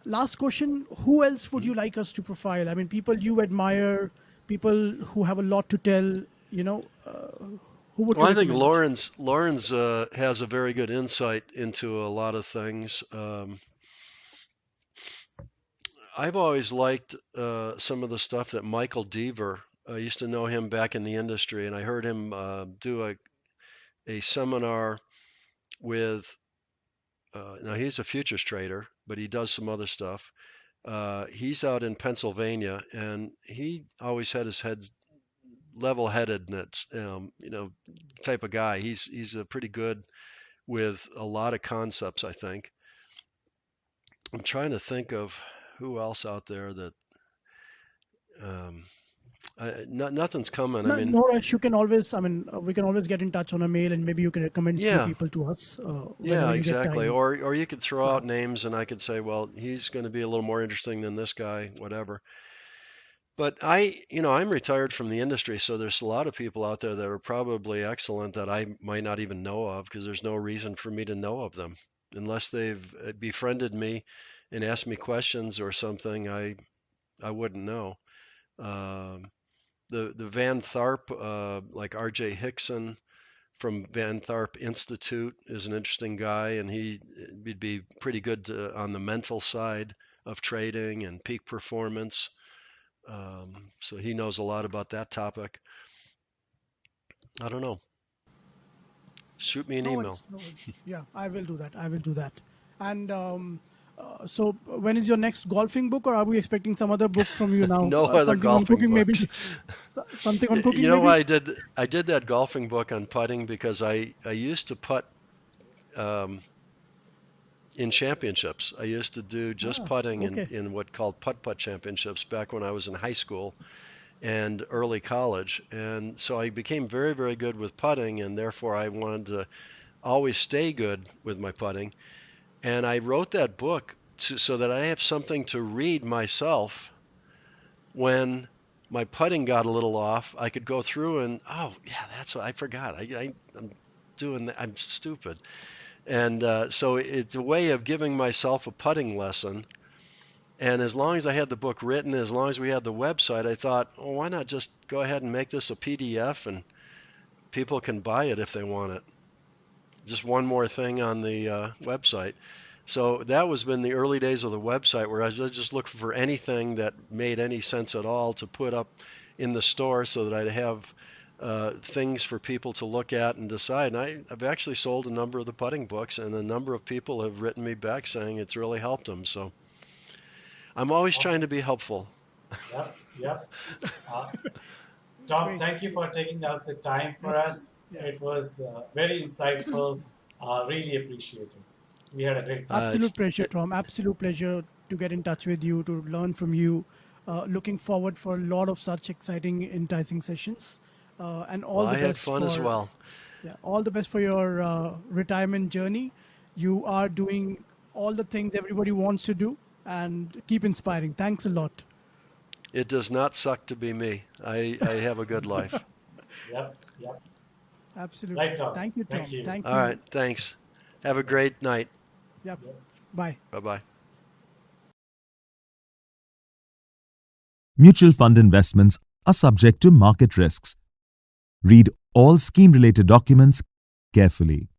Last question: who else would you like us to profile? I mean, people you admire, people who have a lot to tell. You know, who would you well, I think recommend? Lawrence has a very good insight into a lot of things. I've always liked some of the stuff that Michael Deaver. I used to know him back in the industry, and I heard him do a seminar with. Now he's a futures trader, but he does some other stuff. He's out in Pennsylvania, and he always had his head level-headedness, type of guy. He's a pretty good with a lot of concepts, I think. I'm trying to think of who else out there that um, nothing's coming. I No, mean, no rush. You can always, I mean, we can always get in touch on a mail, and maybe you can recommend few yeah, people to us yeah, whenever you get exactly. time. Or you could throw Yeah. out names, and I could say, well, he's going to be a little more interesting than this guy, whatever. But I'm retired from the industry, so there's a lot of people out there that are probably excellent that I might not even know of because there's no reason for me to know of them unless they've befriended me and asked me questions or something. I wouldn't know. Um, the Van Tharp, like R.J. Hickson from Van Tharp Institute, is an interesting guy, and he'd be pretty good on the mental side of trading and peak performance. So he knows a lot about that topic. I don't know. Shoot me an No email. worries, no worries. Yeah, I will do that. I will do that. And so, when is your next golfing book, or are we expecting some other book from you now? No other Something on golfing cooking, maybe. books. Something on You cooking, know why maybe. I did that golfing book on putting because I used to putt um, in championships. I used to do just Ah, putting okay. in what called putt championships back when I was in high school and early college. And so I became very, very good with putting, and therefore I wanted to always stay good with my putting. And I wrote that book so that I have something to read myself when my putting got a little off. I could go through and, oh yeah, that's what I forgot. I'm doing that. I'm stupid. And so it's a way of giving myself a putting lesson. And as long as I had the book written, as long as we had the website, I thought, oh, why not just go ahead and make this a PDF and people can buy it if they want it. Just one more thing on the website. So that was been the early days of the website where I was just looking for anything that made any sense at all to put up in the store so that I'd have things for people to look at and decide. And I've actually sold a number of the putting books, and a number of people have written me back saying it's really helped them. So I'm always trying to be helpful. Yep, yep. Tom, Great. thank you for taking out the time for us. Yeah. It was very insightful. Really appreciate it. We had a great time. Absolute pleasure, Tom. Absolute pleasure to get in touch with you, to learn from you. Looking forward for a lot of such exciting, enticing sessions. And all Well, the I had best fun for, as well. Yeah, all the best for your retirement journey. You are doing all the things everybody wants to do, and keep inspiring. Thanks a lot. It does not suck to be me. I have a good life. Yep, yep. Absolutely. Right, Tom. Thank you, Tom. Thank you. Thank All you. right, thanks. Have a great night. Yep. Yep. Bye. Bye-bye. Mutual fund investments are subject to market risks. Read all scheme-related documents carefully.